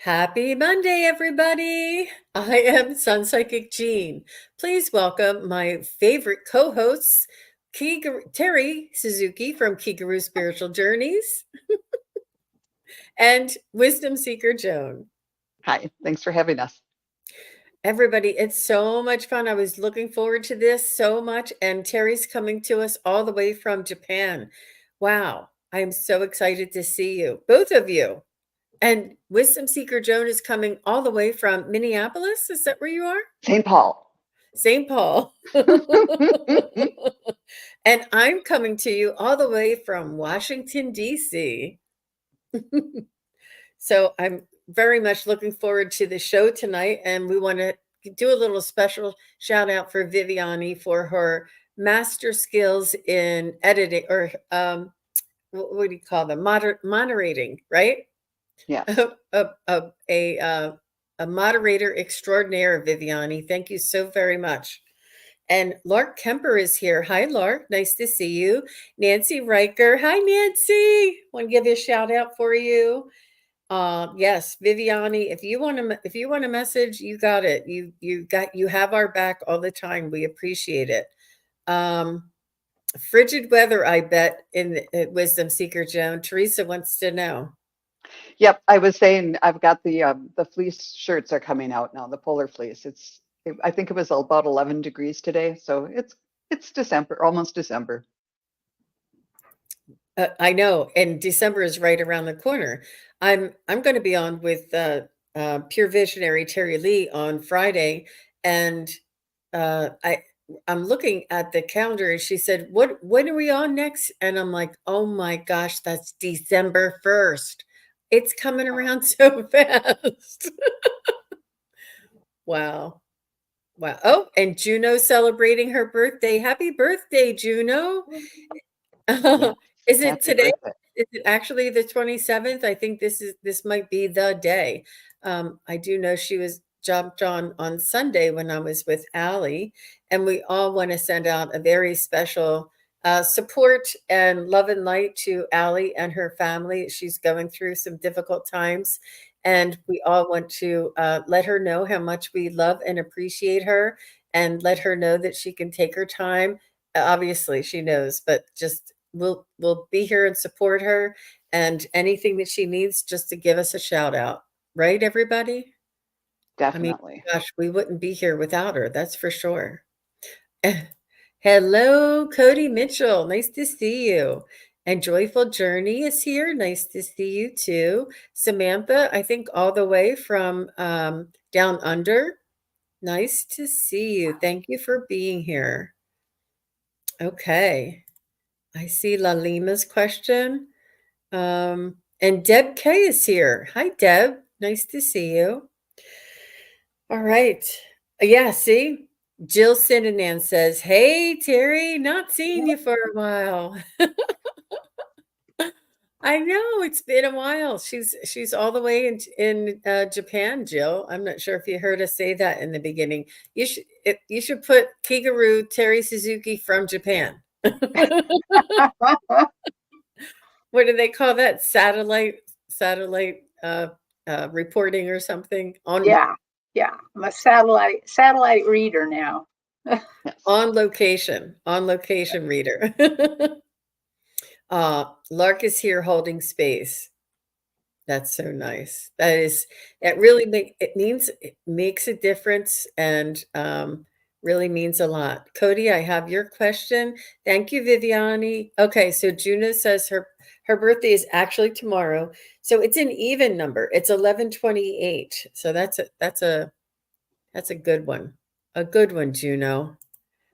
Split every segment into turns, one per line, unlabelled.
Happy Monday, everybody. I am SunPsychic Jean. Please welcome my favorite co-hosts, Terry Suzuki from Kigaru Spiritual Journeys and Wisdom Seeker Joan.
Hi, thanks for having us.
Everybody, it's so much fun. I was looking forward to this so much, and Terry's coming to us all the way from Japan. Wow, I am so excited to see you, both of you. And Wisdom Seeker Joan is coming all the way from Minneapolis. Is that where you are?
St. Paul.
St. Paul. And I'm coming to you all the way from Washington, D.C. So I'm very much looking forward to the show tonight. And we want to do a little special shout out for Viviani for her master skills in editing or what do you call them? Moderating, right?
Yes.
A moderator extraordinaire, Viviani. Thank you so very much. And Lark Kemper is here. Hi, Lark. Nice to see you. Nancy Riker. Hi, Nancy. Want to give you a shout out for you. Yes, Viviani. If you want a message, you got it. You have our back all the time. We appreciate it. Frigid weather, I bet, in Wisdom Seeker Joan. Teresa wants to know.
Yep, I was saying I've got the fleece shirts are coming out now, the polar fleece. I think it was about 11 degrees today, so it's December, almost December.
I know, and December is right around the corner. I'm going to be on with Pure Visionary Terry Lee on Friday, and I'm looking at the calendar, and she said, when are we on next?" And I'm like, "Oh my gosh, that's December 1st. It's coming around so fast." Wow. Wow. Oh, and Juno celebrating her birthday. Happy birthday, Juno.
Yes,
Is it
happy
today?
birthday.
Is it actually the 27th? I think this might be the day. I do know she was jumped on Sunday when I was with Allie, and we all want to send out a very special support and love and light to Allie and her family. She's going through some difficult times, and we all want to let her know how much we love and appreciate her, and let her know that she can take her time. Obviously, she knows, but just we'll be here and support her, and anything that she needs, just to give us a shout out. Right, everybody? I mean,
Definitely.
gosh, we wouldn't be here without her, that's for sure. Hello, Cody Mitchell. Nice to see you. And Joyful Journey is here. Nice to see you too. Samantha, I think all the way from down under. Nice to see you. Thank you for being here. Okay. I see Lalima's question. And Deb K is here. Hi, Deb. Nice to see you. All right. Yeah, see? Jill Sinanan says, "Hey, Terry, not seen you for a while." I know it's been a while. She's all the way in Japan, Jill. I'm not sure if you heard us say that in the beginning. You should put Kigaru Terry Suzuki from Japan. What do they call that? Satellite reporting or something on
Yeah. I'm a satellite reader now.
Yes.
on location reader. Lark is here holding space. That's so nice. It makes a difference, and really means a lot. Cody, I have your question. Thank you, Viviani. Okay, so Juno says her birthday is actually tomorrow. So it's an even number. It's 11/28. So that's a good one. A good one, Juno.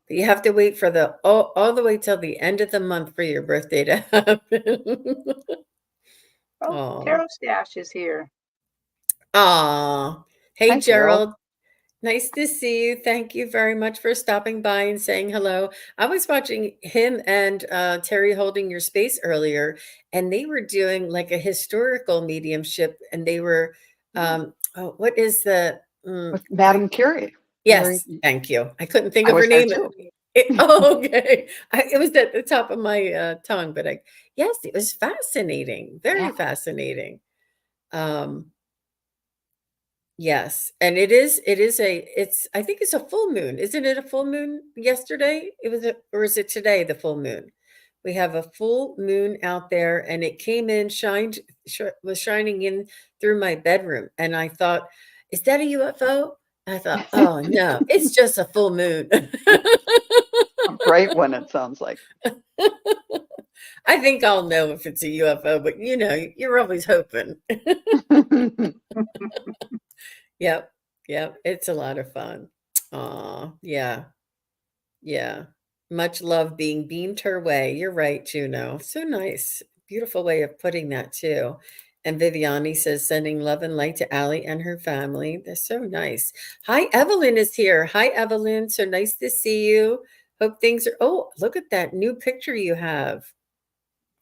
But you have to wait for all the way till the end of the month for your birthday to happen.
Oh, Carol Stash is here.
Aw. Hey,
Hi,
Gerald. Nice to see you. Thank you very much for stopping by and saying hello. I was watching him and Terry holding your space earlier, and they were doing like a historical mediumship, and they were, what is the?
With Madame Curie.
Yes, thank you. I couldn't think
I
of her
was there
name.
too.
Okay. It was at the top of my tongue, but yes, it was fascinating. Very fascinating. Yes, and it's I think it's a full moon. Isn't it a full moon yesterday? Or is it today, the full moon? We have a full moon out there and it came in, was shining in through my bedroom. And I thought, is that a UFO? I thought, oh no, it's just a full moon.
A bright one, it sounds like.
I think I'll know if it's a UFO, but you're always hoping. Yep. Yep. It's a lot of fun. Aw, yeah. Yeah. Much love being beamed her way. You're right, Juno. So nice. Beautiful way of putting that too. And Viviani says, sending love and light to Allie and her family. They're so nice. Hi, Evelyn is here. Hi, Evelyn. So nice to see you. Hope things are. Oh, look at that new picture you have.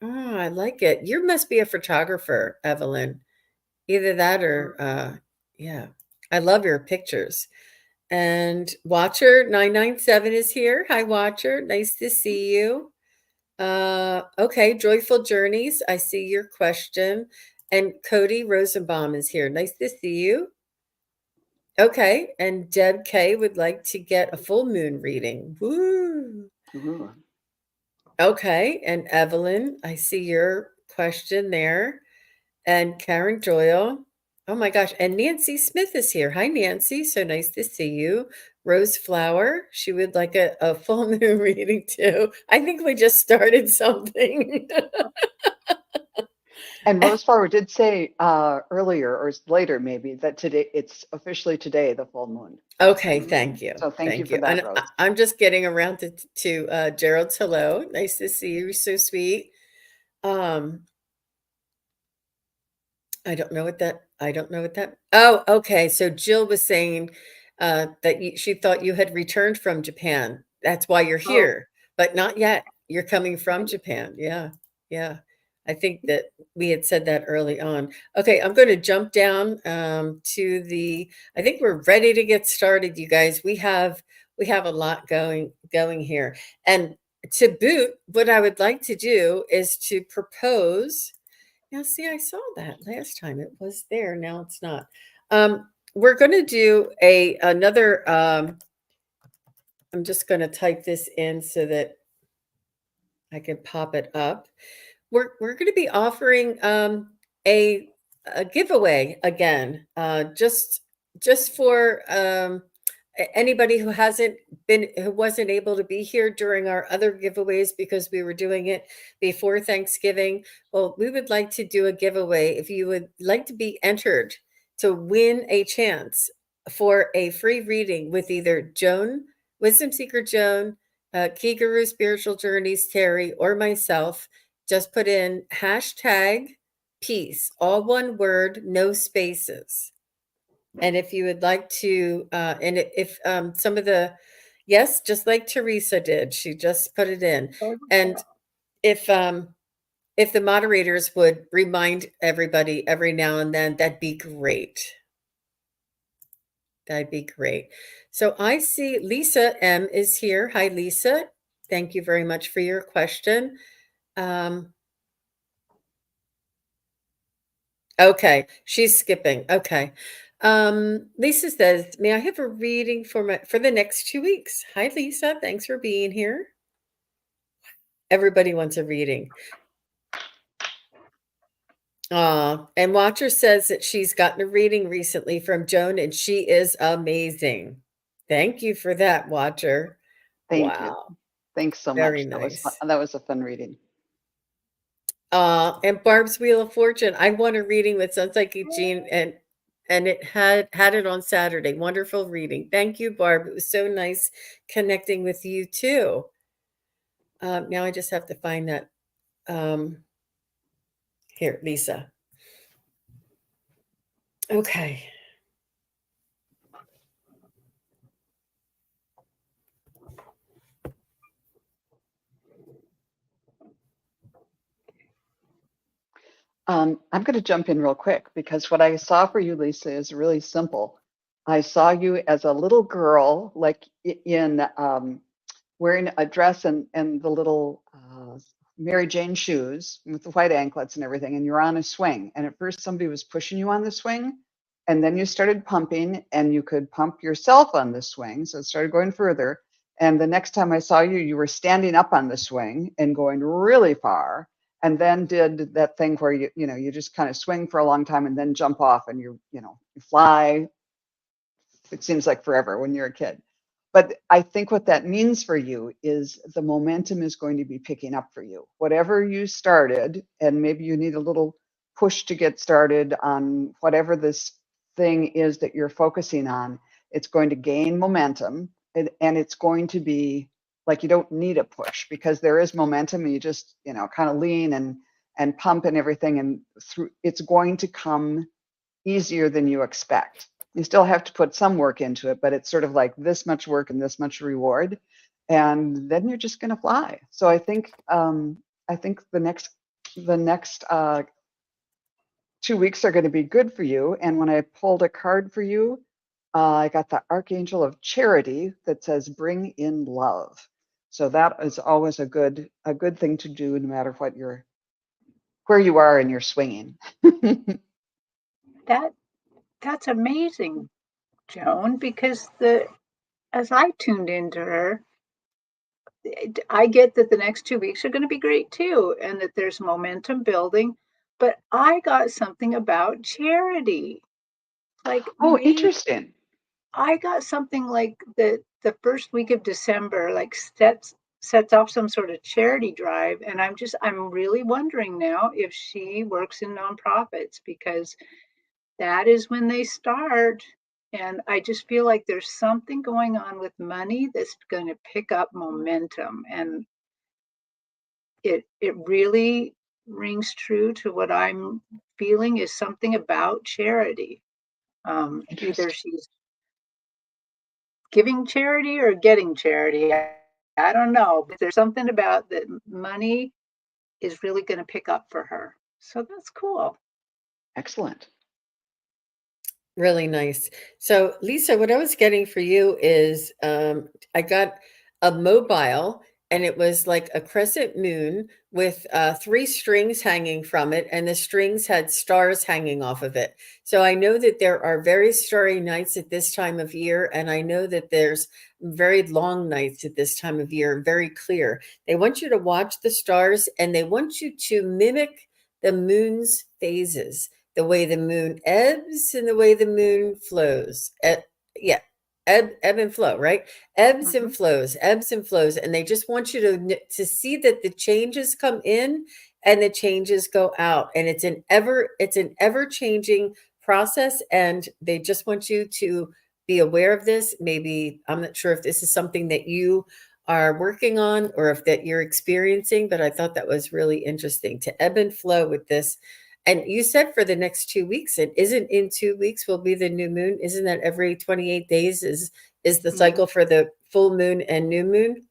Oh, I like it. You must be a photographer, Evelyn. Either that or, yeah. I love your pictures. And Watcher 997 is here. Hi, Watcher. Nice to see you. Okay, Joyful Journeys. I see your question. And Cody Rosenbaum is here. Nice to see you. Okay, and Deb K would like to get a full moon reading. Woo.
Ooh.
Okay, and Evelyn, I see your question there. And Karen Doyle. Oh my gosh. And Nancy Smith is here. Hi, Nancy. So nice to see you. Rose Flower. She would like a full moon reading too. I think we just started something.
And Rose Flower did say earlier or later maybe that today it's officially today the full moon.
Okay, thank you.
So thank you for
you.
that,
And
Rose.
I'm just getting around to Gerald's hello. Nice to see you. So sweet. I don't know what that. Oh, okay. So Jill was saying that she thought you had returned from Japan. That's why you're
Oh,
here, but not yet. You're coming from Japan. Yeah. Yeah. I think that we had said that early on. Okay, I'm going to jump down I think we're ready to get started, you guys. We have a lot going here. And to boot, what I would like to do is to propose. Now, see, I saw that last time. It was there. Now it's not. We're going to do another. I'm just going to type this in so that I can pop it up. We're going to be offering a a giveaway again, just for anybody who wasn't able to be here during our other giveaways because we were doing it before Thanksgiving. Well, we would like to do a giveaway if you would like to be entered to win a chance for a free reading with either Joan, Wisdom Seeker Joan, Key Guru Spiritual Journeys Terry, or myself. Just put in hashtag peace, all one word, no spaces. And if you would like to, and if some of yes, just like Teresa did, she just put it in. And if the moderators would remind everybody every now and then, that'd be great. That'd be great. So I see Lisa M is here. Hi, Lisa. Thank you very much for your question. Okay, she's skipping. Okay. Lisa says, may I have a reading for the next 2 weeks? Hi, Lisa. Thanks for being here. Everybody wants a reading. And Watcher says that she's gotten a reading recently from Joan and she is amazing. Thank you for that, Watcher.
Thank you.
Wow.
Thanks so
Very
much.
nice.
That was a fun reading.
And Barb's Wheel of Fortune. I won a reading with SunPsychic Jean and it had it on Saturday. Wonderful reading. Thank you, Barb. It was so nice connecting with you too. Now I just have to find that. Here, Lisa. Okay.
I'm going to jump in real quick because what I saw for you, Lisa, is really simple. I saw you as a little girl, like in wearing a dress and the little Mary Jane shoes with the white anklets and everything, and you're on a swing. And at first, somebody was pushing you on the swing, And then you started pumping, and you could pump yourself on the swing. So it started going further. And the next time I saw you, you were standing up on the swing and going really far. And then did that thing where you just kind of swing for a long time and then jump off, and you fly. It seems like forever when you're a kid. But I think what that means for you is the momentum is going to be picking up for you. Whatever you started, and maybe you need a little push to get started on whatever this thing is that you're focusing on, it's going to gain momentum, and it's going to be like you don't need a push because there is momentum, and you just, kind of lean and pump and everything, and through it's going to come easier than you expect. You still have to put some work into it, but it's sort of like this much work and this much reward, and then you're just going to fly. So I think the next 2 weeks are going to be good for you. And when I pulled a card for you, I got the Archangel of Charity that says "Bring in love." So that is always a good thing to do, no matter where you are in your swinging.
That's amazing, Joan, because as I tuned into her, I get that the next 2 weeks are going to be great too, and that there's momentum building. But I got something about charity. Like
Oh,
maybe
interesting.
I got something like the first week of December, like sets off some sort of charity drive, and I'm really wondering now if she works in nonprofits, because that is when they start. And I just feel like there's something going on with money that's going to pick up momentum. And it really rings true to what I'm feeling is something about charity. Either
Interesting.
she's giving charity or getting charity. I don't know, but there's something about that money is really going to pick up for her. So that's cool.
Excellent.
Really nice. So, Lisa, what I was getting for you is I got a mobile, and it was like a crescent moon with three strings hanging from it, and the strings had stars hanging off of it. So I know that there are very starry nights at this time of year, and I know that there's very long nights at this time of year, very clear. They want you to watch the stars, and they want you to mimic the moon's phases, the way the moon ebbs and the way the moon flows. Yeah, ebb and flow, right?
Mhm.
Ebbs and flows, and they just want you to see that the changes come in and the changes go out, and it's an ever changing process, and they just want you to be aware of this. Maybe I'm not sure if this is something that you are working on or if that you're experiencing, but I thought that was really interesting to ebb and flow with this. And you said for the next 2 weeks, it isn't in 2 weeks will be the new moon. Isn't that every 28 days is the
Mhm.
cycle for the full moon and new moon?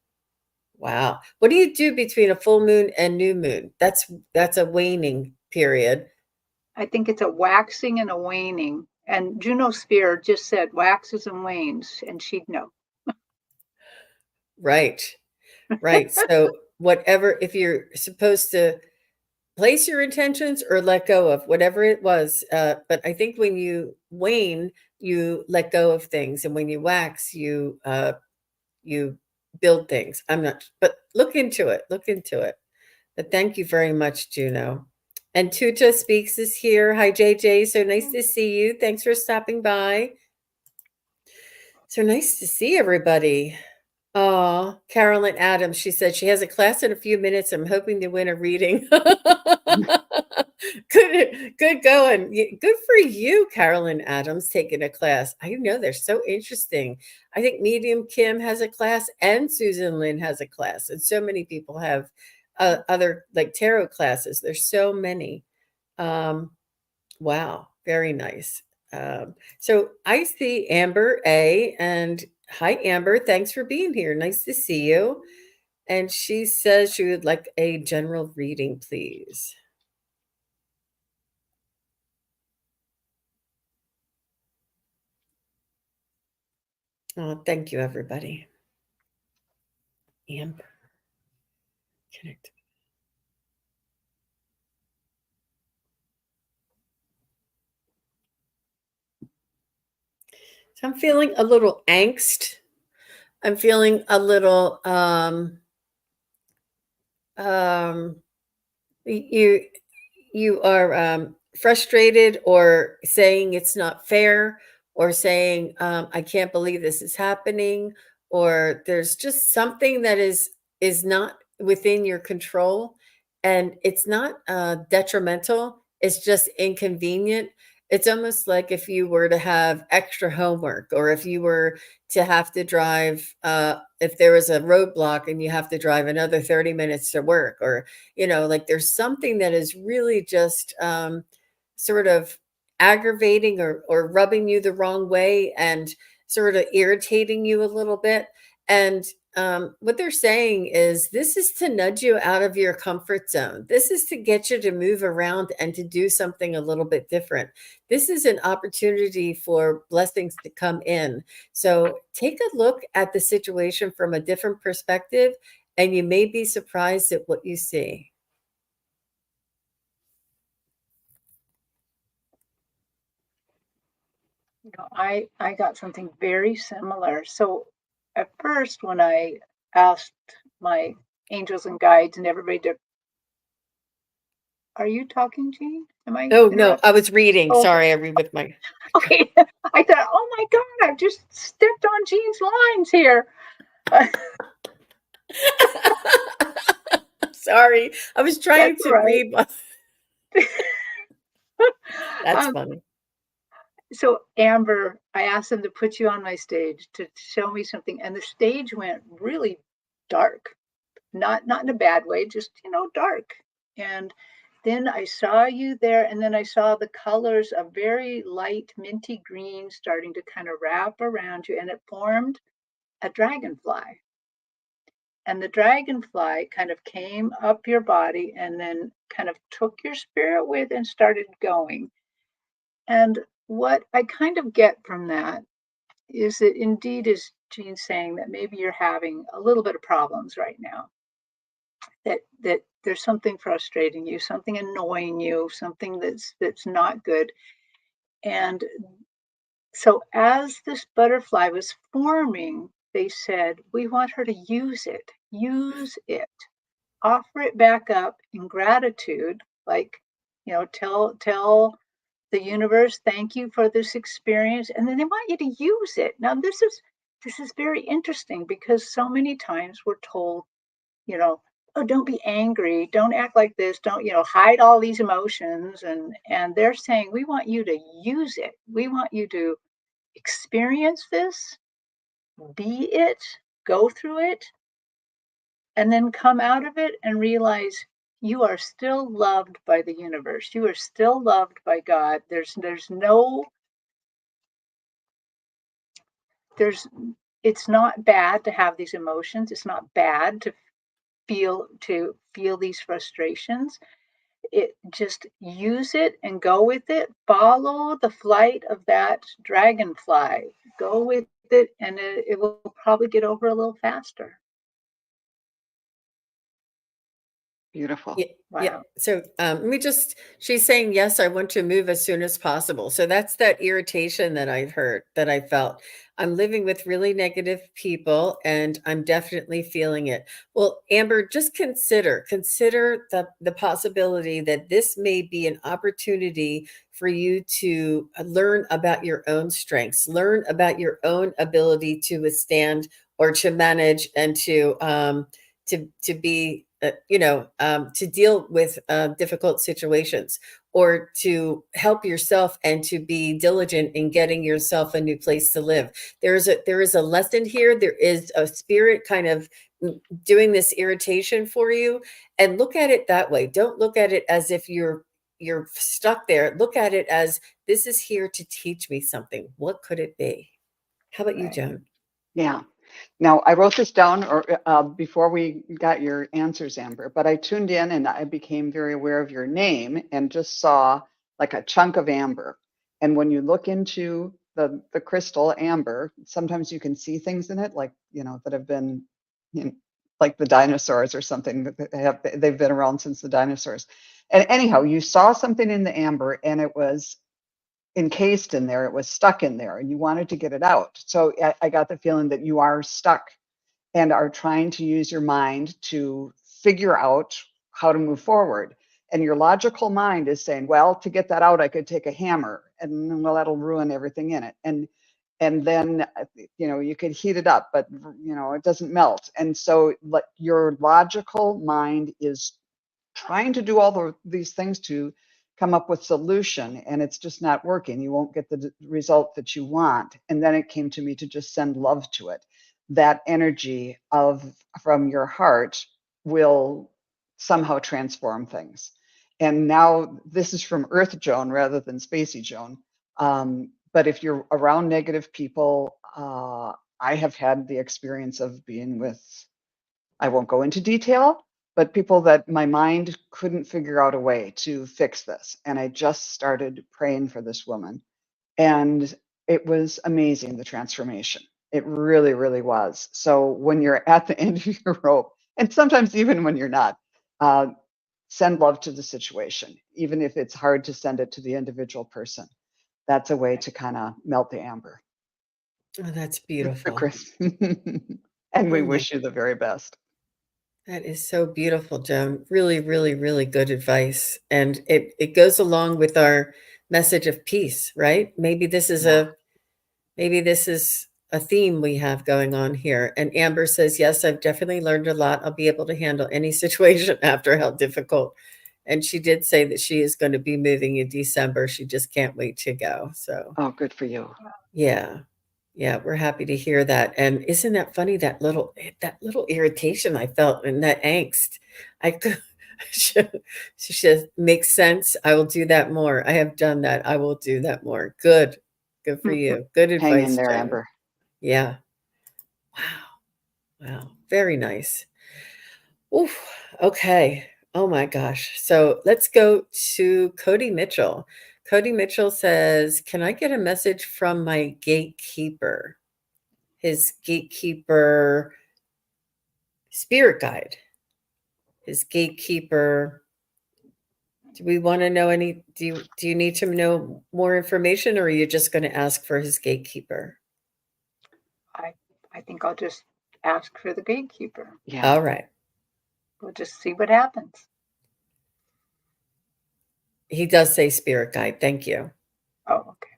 Wow. What do you do between a full moon and new moon? That's a waning period.
I think it's a waxing and a waning. And Juno Spear just said waxes and wanes, and she'd know.
Right. Right. So whatever, if you're supposed to place your intentions or let go of whatever it was. But I think when you wane, you let go of things, and when you wax, you build things. I'm not, but look into it. Look into it. But thank you very much, Juno. And Tuta Speaks is here. Hi, JJ. So nice to see you. Thanks for stopping by. So nice to see everybody. Oh, Carolyn Adams, she said she has a class in a few minutes. I'm hoping to win a reading. Good going. Good for you, Carolyn Adams, taking a class. I know they're so interesting. I think Medium Kim has a class and Susan Lynn has a class, and so many people have other like tarot classes. There's so many. Um, wow, very nice. So I see Amber A, and hi, Amber. Thanks for being here. Nice to see you. And she says she would like a general reading, please. Oh, thank you, everybody. Amber, connect. So I'm feeling a little angst. I'm feeling a little um you you are frustrated, or saying it's not fair, or saying I can't believe this is happening, or there's just something that is not within your control, and it's not detrimental, it's just inconvenient. It's almost like if you were to have extra homework, or if you were to have to drive, if there was a roadblock and you have to drive another 30 minutes to work, or like there's something that is really just sort of aggravating, or rubbing you the wrong way, and sort of irritating you a little bit. And what they're saying is this is to nudge you out of your comfort zone. This is to get you to move around and to do something a little bit different. This is an opportunity for blessings to come in. So take a look at the situation from a different perspective, and you may be surprised at what you see.
I got something very similar. So at first, when I asked my angels and guides and everybody to, are you talking, Jean? Am I
Oh, no, I
interrupting?
was reading.
Oh,
Sorry, I read with my.
okay. I thought, oh my God, I've just stepped on Jean's lines here.
Sorry, I was trying
That's
to
all
read. That's
right.
funny.
So Amber, I asked them to put you on my stage to show me something, and the stage went really dark. Not in a bad way, just dark. And then I saw you there, and then I saw the colors of very light minty green starting to kind of wrap around you, and it formed a dragonfly. And the dragonfly kind of came up your body and then kind of took your spirit with and started going. And what I kind of get from that is that indeed, as Jean's saying, that maybe you're having a little bit of problems right now. That there's something frustrating you, something annoying you, something that's not good. And so as this butterfly was forming, they said, we want her to use it, offer it back up in gratitude, like, tell the universe, thank you for this experience. And then they want you to use it. Now, this is very interesting because so many times we're told, oh, don't be angry, don't act like this, don't, hide all these emotions. And they're saying, we want you to use it. We want you to experience this, be it, go through it, and then come out of it and realize you are still loved by the universe. You are still loved by God. There's it's not bad to have these emotions. It's not bad to feel these frustrations. It just use it and go with it. Follow the flight of that dragonfly. Go with it, and it will probably get over a little faster.
Beautiful.
Yeah, yeah.
Wow.
So she's saying, yes, I want to move as soon as possible. So that's that irritation that I've heard, that I felt. I'm living with really negative people, and I'm definitely feeling it. Well, Amber, just consider the possibility that this may be an opportunity for you to learn about your own strengths, learn about your own ability to withstand, or to manage, and to be to deal with difficult situations, or to help yourself, and to be diligent in getting yourself a new place to live. There is a lesson here. There is a spirit kind of doing this irritation for you, and look at it that way. Don't look at it as if you're stuck there. Look at it as, this is here to teach me something. What could it be? How about you,
Right.
Joan?
Yeah. Now, I wrote this down before we got your answers, Amber, but I tuned in and I became very aware of your name and just saw like a chunk of amber. And when you look into the crystal amber, sometimes you can see things in it, like, that have been, like the dinosaurs or something, that they've been around since the dinosaurs. And anyhow, you saw something in the amber, and encased in there. It was stuck in there and you wanted to get it out. So I got the feeling that you are stuck and are trying to use your mind to figure out how to move forward. And your logical mind is saying, well, to get that out, I could take a hammer and well, that'll ruin everything in it. And then, you could heat it up, but it doesn't melt. And so your logical mind is trying to do all these things to come up with solution, and it's just not working. You won't get the result that you want. And then it came to me to just send love to it. That energy from your heart will somehow transform things. And now this is from Earth Joan rather than Spacey Joan. But if you're around negative people, I have had the experience of being with, I won't go into detail, but people that my mind couldn't figure out a way to fix this. And I just started praying for this woman. And it was amazing, the transformation. It really, really was. So when you're at the end of your rope, and sometimes even when you're not, send love to the situation, even if it's hard to send it to the individual person. That's a way to kind of melt the amber.
Oh, that's beautiful.
Chris. And we
Oh my,
wish you the very best.
that is so beautiful, Joan. Really, really, really good advice. And it goes along with our message of peace, right? Maybe this is
Yeah.
a theme we have going on here. And Amber says, yes, I've definitely learned a lot. I'll be able to handle any situation after how difficult. And she did say that she is going to be moving in December. She just can't wait to go. So,
Oh, good for you.
yeah. Yeah, we're happy to hear that. And isn't that funny, that little irritation I felt and that angst? I could she says, makes sense. I will do that more. I have done that. I will do that more. Good. Good for you. Good
Hang in
advice,
there,
Joan.
Amber.
Yeah. Wow. Wow. Very nice. Oof. Okay. Oh my gosh. So let's go to Cody Mitchell. Cody Mitchell says, can I get a message from my gatekeeper? His gatekeeper spirit guide, his gatekeeper. Do we want to know any? Do you need to know more information, or are you just going to ask for his gatekeeper?
I think I'll just ask for the gatekeeper.
Yeah.
All right.
We'll just see what happens.
He does say spirit guide. Thank you.
Oh, okay.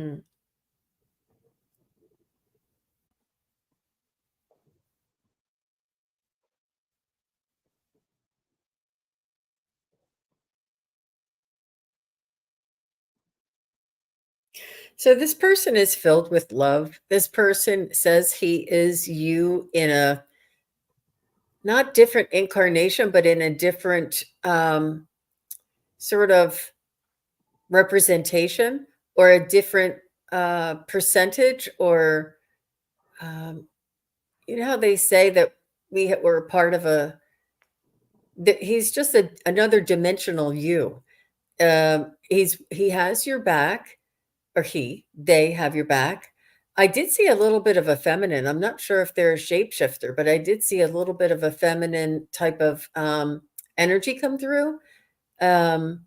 Mm. So this person is filled with love. This person says he is you in a not different incarnation, but in a different sort of representation or a different percentage, or you know how they say that were part of that he's just another dimensional you. He has your back, or they have your back. I did see a little bit of a feminine. I'm not sure if they're a shapeshifter, but I did see a little bit of a feminine type of energy come through. But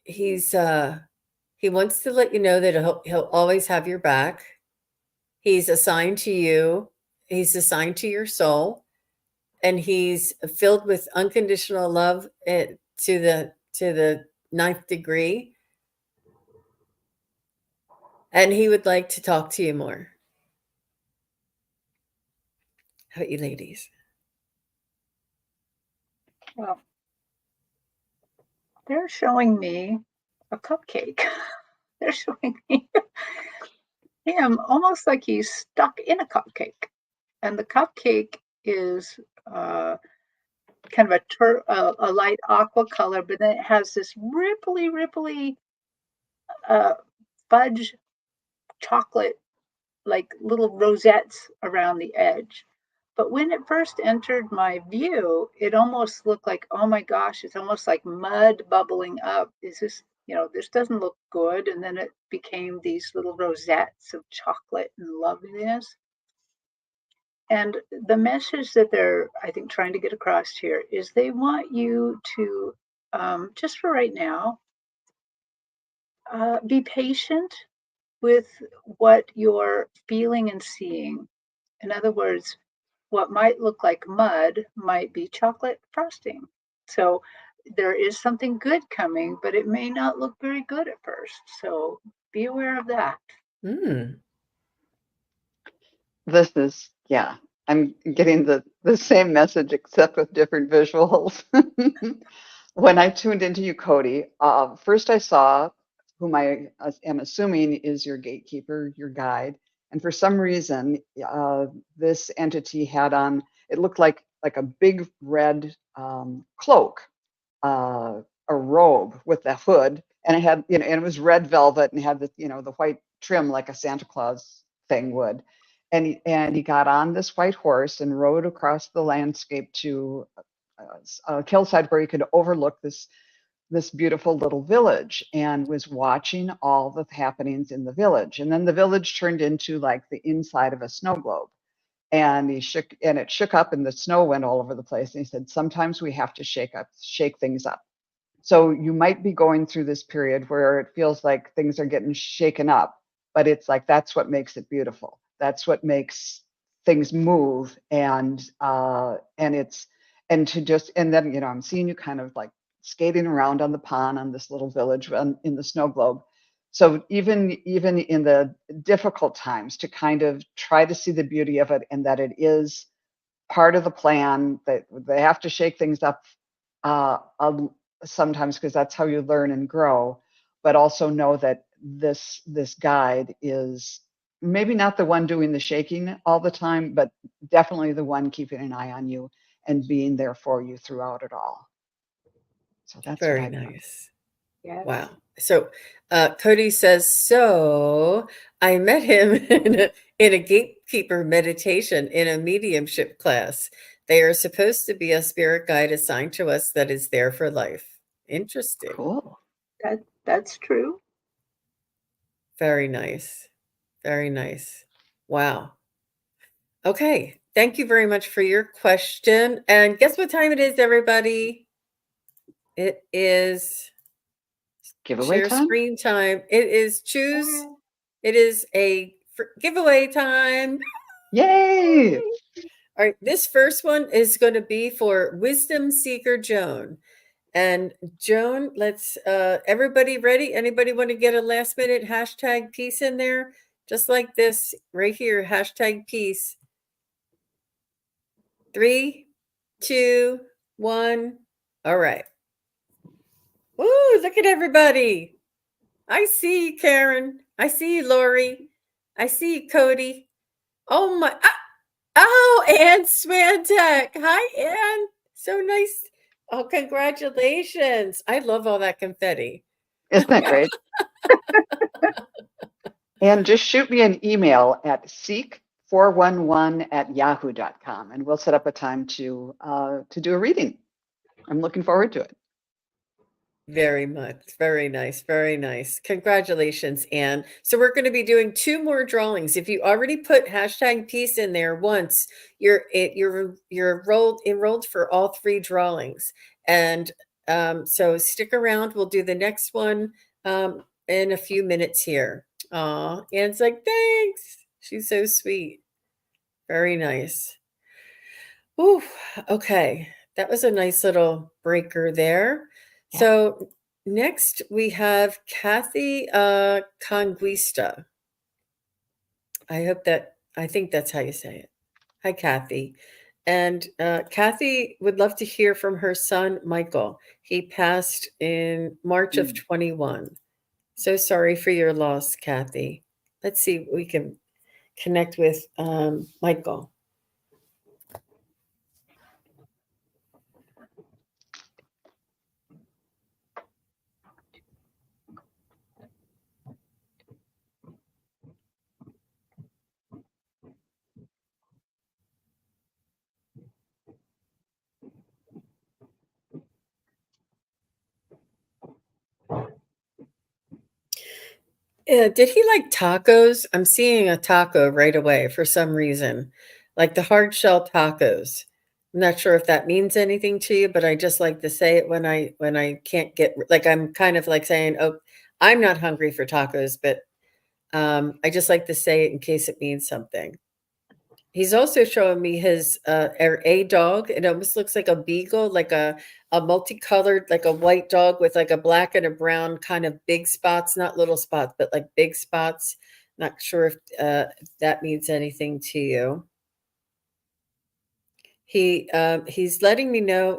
he wants to let you know that he'll always have your back. He's assigned to you. He's assigned to your soul, and he's filled with unconditional love to the ninth degree. And he would like to talk to you more. How about you, ladies?
Well, they're showing me a cupcake. They're showing me him almost like he's stuck in a cupcake. And the cupcake is kind of a light aqua color, but then it has this ripply fudge chocolate, like little rosettes around the edge. But when it first entered my view, it almost looked like, oh my gosh, it's almost like mud bubbling up. Is this this doesn't look good. And then it became these little rosettes of chocolate and loveliness. And the message that they're, I think, trying to get across here is they want you to, just for right now, be patient with what you're feeling and seeing. In other words, what might look like mud might be chocolate frosting. So there is something good coming, but it may not look very good at first. So be aware of that.
Mm.
This is, yeah, I'm getting the same message except with different visuals. When I tuned into you, Cody, first I saw whom I am assuming is your gatekeeper, your guide. And for some reason, this entity had on, it looked like a big red cloak, a robe with a hood, and it had, and it was red velvet and had the, the white trim like a Santa Claus thing would. And he got on this white horse and rode across the landscape to a hillside where he could overlook this beautiful little village, and was watching all the happenings in the village. And then the village turned into like the inside of a snow globe. And it shook up and the snow went all over the place. And he said, sometimes we have to shake things up. So you might be going through this period where it feels like things are getting shaken up, but it's like that's what makes it beautiful. That's what makes things move, and to just, and then I'm seeing you kind of like skating around on the pond on this little village in the snow globe. So even in the difficult times, to kind of try to see the beauty of it, and that it is part of the plan, that they have to shake things up uh, sometimes, because that's how you learn and grow, but also know that this guide is maybe not the one doing the shaking all the time, but definitely the one keeping an eye on you and being there for you throughout it all. So that's what
Very
I've got.
nice.
Yes.
Wow. So Cody says, so I met him in a gatekeeper meditation in a mediumship class. They are supposed to be a spirit guide assigned to us that is there for life. Interesting.
Cool.
That's true.
Very nice. Very nice. Wow. Okay. Thank you very much for your question. And guess what time it is, everybody? It is
Giveaway
share
time.
screen time. It is choose. It is a giveaway time.
Yay.
All right. This first one is going to be for Wisdom Seeker Joan. And Joan, let's everybody ready? Anybody want to get a last minute hashtag piece in there? Just like this right here, hashtag piece. 3, 2, 1. All right. Woo, look at everybody. I see you, Karen. I see you, Lori. I see you, Cody. Oh my. Oh, Ann Swantek. Hi, Ann. So nice. Oh, congratulations. I love all that confetti.
Isn't that great? And just shoot me an email at seek411@yahoo.com, and we'll set up a time to do a reading. I'm looking forward to it.
Very much. Very nice. Very nice. Congratulations, Anne. So we're going to be doing 2 more drawings. If you already put hashtag piece in there once, you're enrolled for all 3 drawings. And so stick around. We'll do the next one in a few minutes here. Anne's like, thanks. She's so sweet. Very nice. Ooh, okay. That was a nice little breaker there.
Yeah.
So next we have Kathy Conquista. I think that's how you say it. Hi, Kathy. And Kathy would love to hear from her son, Michael. He passed in March of 21. So sorry for your loss, Kathy. Let's see if we can connect with Michael. Did he like tacos? I'm seeing a taco right away for some reason, like the hard shell tacos. I'm not sure if that means anything to you, but I just like to say it when I can't get like I'm kind of like saying, "Oh, I'm not hungry for tacos," but I just like to say it in case it means something. He's also showing me his a dog. It almost looks like a beagle, like a multicolored, like a white dog with like a black and a brown kind of big spots, not little spots, but like big spots. Not sure if that means anything to you. He's letting me know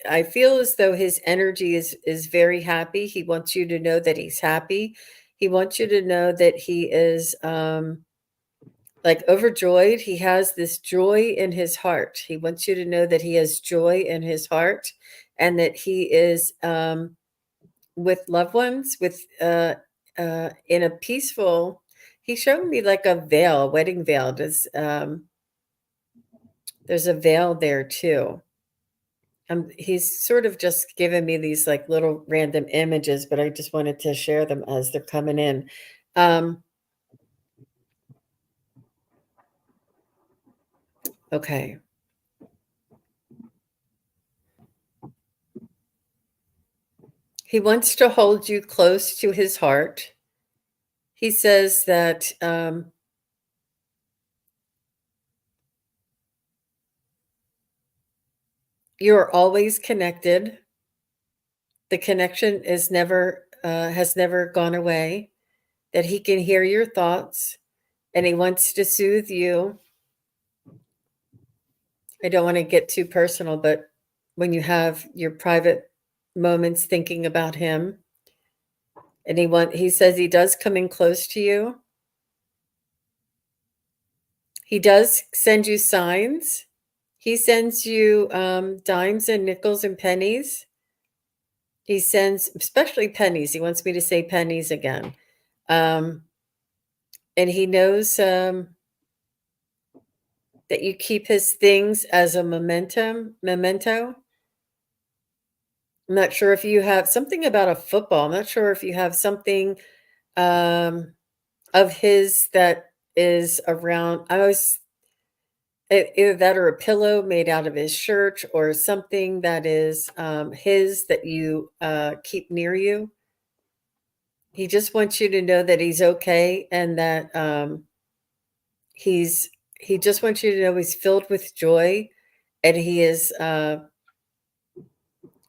I feel as though his energy is very happy. He wants you to know that he's happy. He wants you to know that he is like overjoyed. He has this joy in his heart. He wants you to know that he has joy in his heart and that he is with loved ones, with in a peaceful. He showed me like a veil, a wedding veil. There's a veil there too. He's sort of just given me these like little random images, but I just wanted to share them as they're coming in. Okay. He wants to hold you close to his heart. He says that you're always connected. The connection is never has never gone away. That he can hear your thoughts, and he wants to soothe you. I don't want to get too personal, but when you have your private moments thinking about him, and he says he does come in close to you. He does send you signs. He sends you dimes and nickels and pennies. He sends, especially pennies. He wants me to say pennies again. And he knows that you keep his things as a memento. I'm not sure if you have something about a football. I'm not sure if you have something of his that is around. I was either that or a pillow made out of his shirt or something that is his that you keep near you. He just wants you to know that he's okay and that he's he just wants you to know he's filled with joy and he is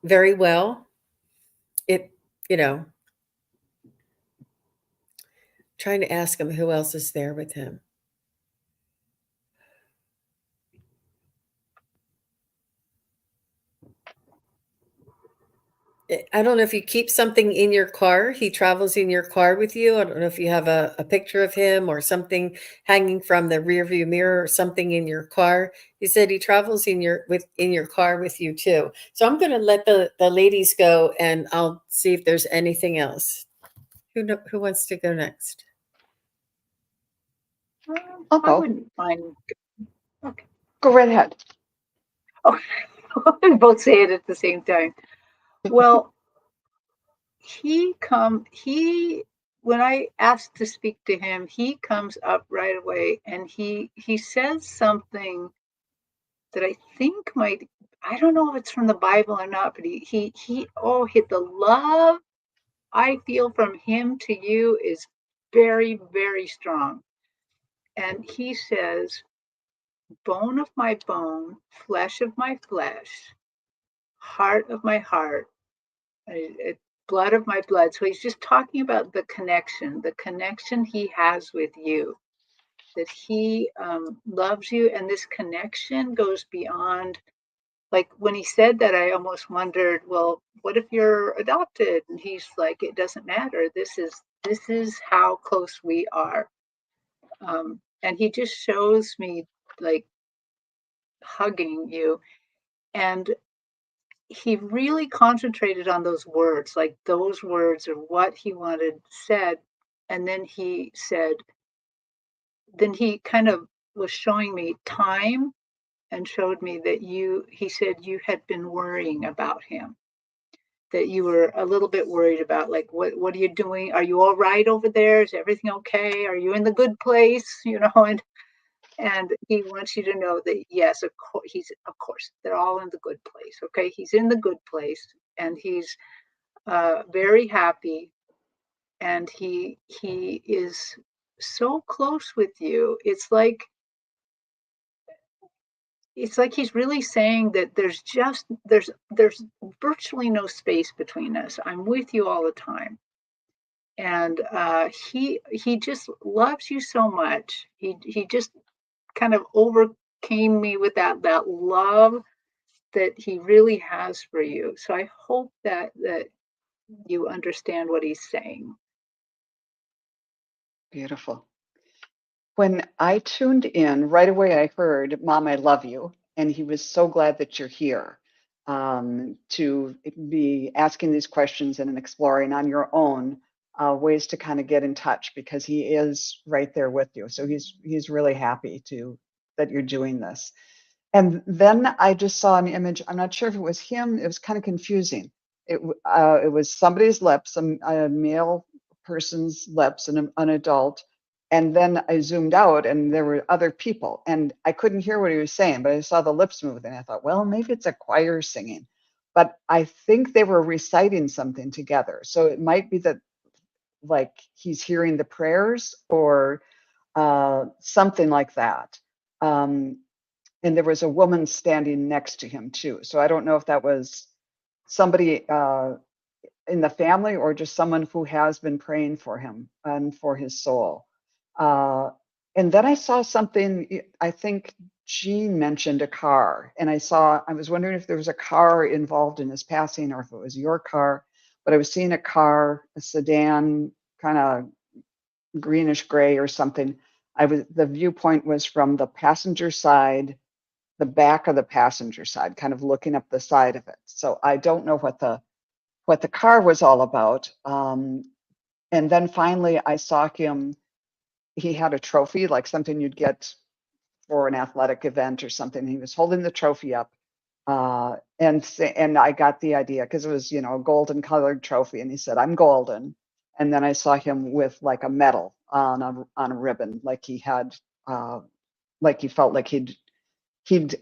very well. It, you know, trying to ask him who else is there with him. I don't know if you keep something in your car. He travels in your car with you. I don't know if you have a picture of him or something hanging from the rearview mirror or something in your car. He said he travels in your car with you too. So I'm going to let the ladies go, and I'll see if there's anything else. Who wants to go next?
I'll
I
go.
wouldn't mind. Okay.
Go right ahead.
Oh, we both say it at the same time. Well, when I asked to speak to him, he comes up right away and he says something that I think I don't know if it's from the Bible or not, but the love I feel from him to you is very, very strong. And he says, bone of my bone, flesh of my flesh, heart of my heart, blood of my blood. So he's just talking about the connection he has with you, that he loves you. And this connection goes beyond, like when he said that, I almost wondered, well, what if you're adopted? And he's like, it doesn't matter. This is how close we are. And he just shows me like hugging you. And he really concentrated on those words, like those words are what he wanted said. And then he kind of was showing me time and showed me that he said you had been worrying about him, that you were a little bit worried about, like, what are you doing? Are you all right over there? Is everything okay? Are you in the good place? And he wants you to know that yes, of course they're all in the good place. Okay, he's in the good place, and he's very happy, and he is so close with you. It's like he's really saying that there's virtually no space between us. I'm with you all the time. And he just loves you so much. He just kind of overcame me with that love that he really has for you. So I hope that you understand what he's saying.
Beautiful. When I tuned in, right away I heard, Mom, I love you. And he was so glad that you're here to be asking these questions and exploring on your own ways to kind of get in touch, because he is right there with you. So he's really happy that you're doing this. And then I just saw an image. I'm not sure if it was him. It was kind of confusing. It was somebody's lips, a male person's lips, an adult. And then I zoomed out and there were other people. And I couldn't hear what he was saying, but I saw the lips move. And I thought, well, maybe it's a choir singing. But I think they were reciting something together. So it might be that, like, he's hearing the prayers or something like that. And there was a woman standing next to him too. So I don't know if that was somebody in the family or just someone who has been praying for him and for his soul. And then I saw something, I think Jean mentioned a car, and I was wondering if there was a car involved in his passing or if it was your car, but I was seeing a car, a sedan, kind of greenish gray or something. The viewpoint was from the passenger side, the back of the passenger side, kind of looking up the side of it. So I don't know what the car was all about. And then finally I saw him, he had a trophy, like something you'd get for an athletic event or something. He was holding the trophy up. And I got the idea because it was, a golden colored trophy. And he said, I'm golden. And then I saw him with like a medal on a ribbon, like he had, like he felt like he'd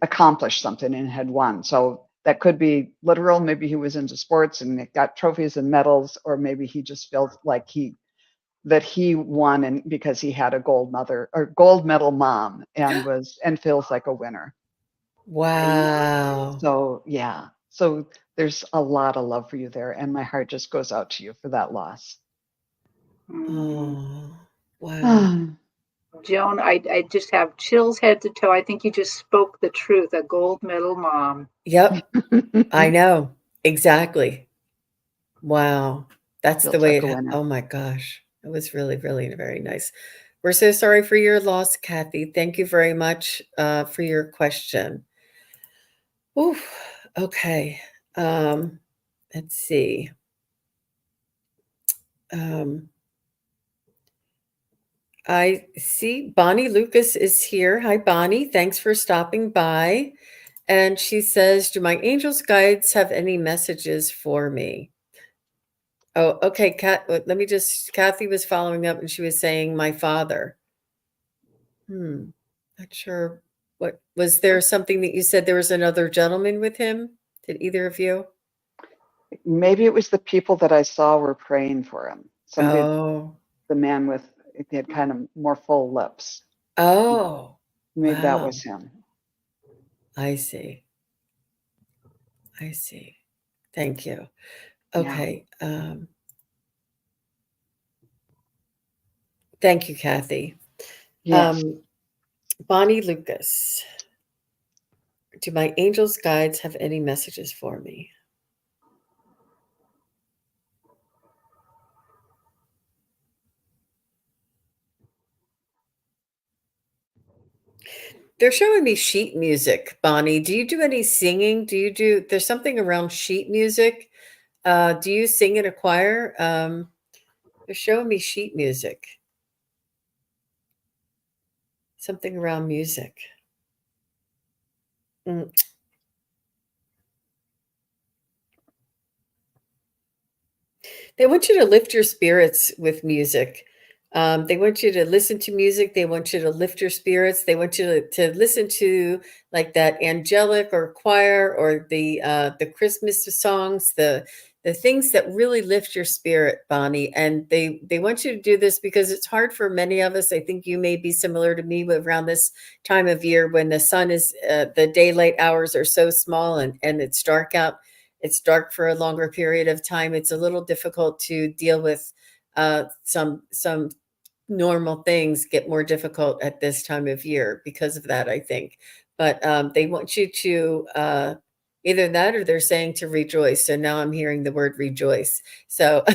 accomplished something and had won. So that could be literal. Maybe he was into sports and got trophies and medals, or maybe he just felt like that he won and because he had a gold medal mom and feels like a winner.
Wow.
So yeah. So there's a lot of love for you there. And my heart just goes out to you for that loss.
Oh, wow.
Joan, I just have chills head to toe. I think you just spoke the truth, a gold medal mom.
Yep, I know. Exactly. Wow. That's the
Feels
way
like a winner.
oh my gosh. It was really, really very nice. We're so sorry for your loss, Kathy. Thank you very much for your question. Oof. Okay. Um, let's see. Um, I see Bonnie Lucas is here. Hi, Bonnie. Thanks for stopping by. And she says, do my angels guides have any messages for me? Oh, okay. Kathy was following up and she was saying, my father. Not sure. What was there something that you said there was another gentleman with him? Did either of you?
Maybe it was the people that I saw were praying for him.
Oh,
The man he had kind of more full lips.
oh,
Maybe that
wow.
was him.
I see. I see. Thank you.
Yeah.
Okay. Thank you, Kathy.
Yes.
Bonnie Lucas. Do my angels guides have any messages for me? They're showing me sheet music, Bonnie. Do you do any singing? There's something around sheet music. Do you sing in a choir? They're showing me sheet music. Something around music. Mm. They want you to lift your spirits with music. They want you to listen to music. They want you to lift your spirits. They want you to listen to like that angelic or choir or the Christmas songs, the things that really lift your spirit, Bonnie. And they want you to do this because it's hard for many of us. I think you may be similar to me around this time of year when the sun is the daylight hours are so small and it's dark out. It's dark for a longer period of time. It's a little difficult to deal with some normal things get more difficult at this time of year because of that, I think. But they want you to either that or they're saying to rejoice. So now I'm hearing the word rejoice. So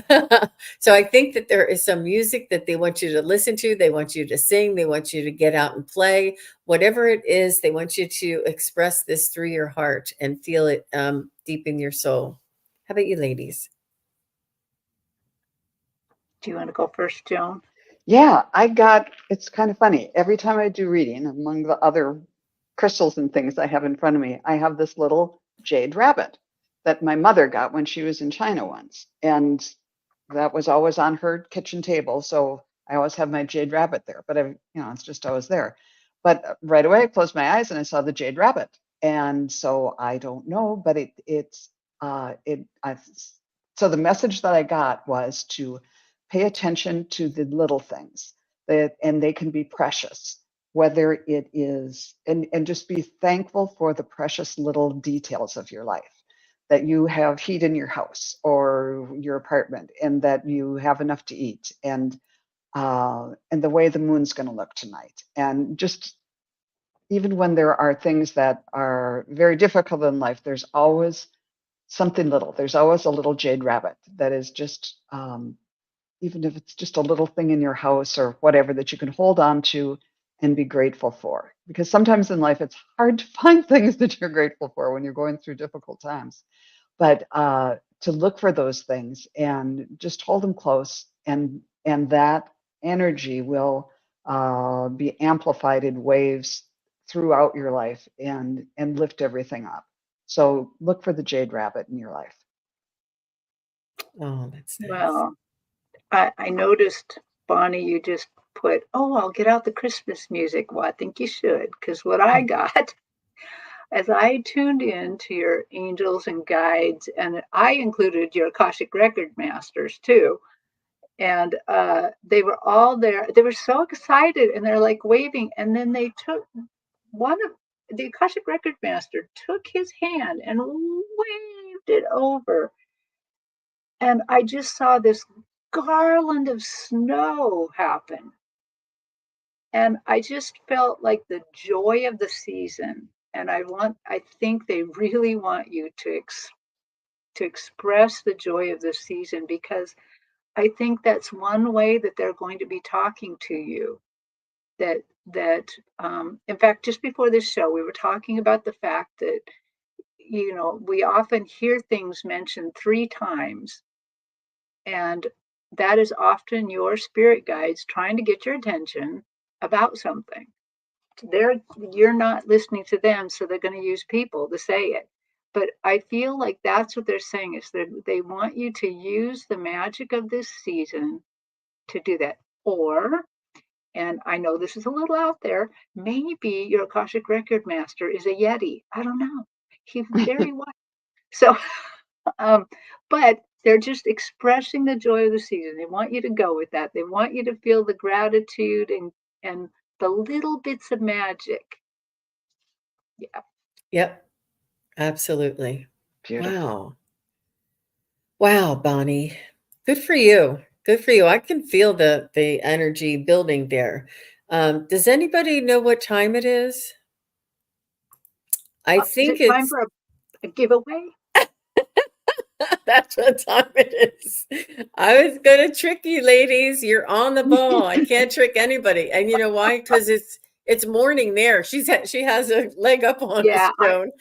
so I think that there is some music that they want you to listen to. They want you to sing. They want you to get out and play. Whatever it is, they want you to express this through your heart and feel it deep in your soul. How about you, ladies?
Do you want to go first, Joan?
Yeah, it's kind of funny. Every time I do reading, among the other crystals and things I have in front of me, I have this little jade rabbit that my mother got when she was in China once. And that was always on her kitchen table. So I always have my jade rabbit there, but it's just always there. But right away, I closed my eyes and I saw the jade rabbit. And so I don't know, but so the message that I got was to pay attention to the little things and they can be precious, whether it is, and just be thankful for the precious little details of your life, that you have heat in your house or your apartment and that you have enough to eat and the way the moon's going to look tonight. And just even when there are things that are very difficult in life, there's always something little. There's always a little jade rabbit that is just even if it's just a little thing in your house or whatever that you can hold on to and be grateful for. Because sometimes in life, it's hard to find things that you're grateful for when you're going through difficult times. But to look for those things and just hold them close, and that energy will be amplified in waves throughout your life and lift everything up. So look for the jade rabbit in your life.
Oh, that's nice.
Well, I noticed, Bonnie, you just put, oh, I'll get out the Christmas music. Well, I think you should, because what I got as I tuned in to your angels and guides, and I included your Akashic Record Masters too. And they were all there. They were so excited and they're like waving. And then they took one of the Akashic Record Master took his hand and waved it over. And I just saw this garland of snow happen. And I just felt like the joy of the season. And I think they really want you to express the joy of the season, because I think that's one way that they're going to be talking to you. That in fact, just before this show, we were talking about the fact that we often hear things mentioned 3 times, and that is often your spirit guides trying to get your attention about something. You're not listening to them, so they're going to use people to say it. But I feel like that's what they're saying, is that they want you to use the magic of this season to do that. Or, and I know this is a little out there, maybe your Akashic Record Master is a Yeti. I don't know. He's very wise. So, um, but they're just expressing the joy of the season. They want you to go with that. They want you to feel the gratitude and the little bits of magic. Yeah.
Yep, absolutely.
Beautiful.
Wow. Wow, Bonnie. Good for you. Good for you. I can feel the energy building there. Does anybody know what time it is? I
Is
think
it time
it's
for a giveaway?
that's what time it is. I was gonna trick you, ladies. You're on the ball. I can't trick anybody. And you know why? Because it's morning there. She has a leg up on us,
Yeah,
Joan.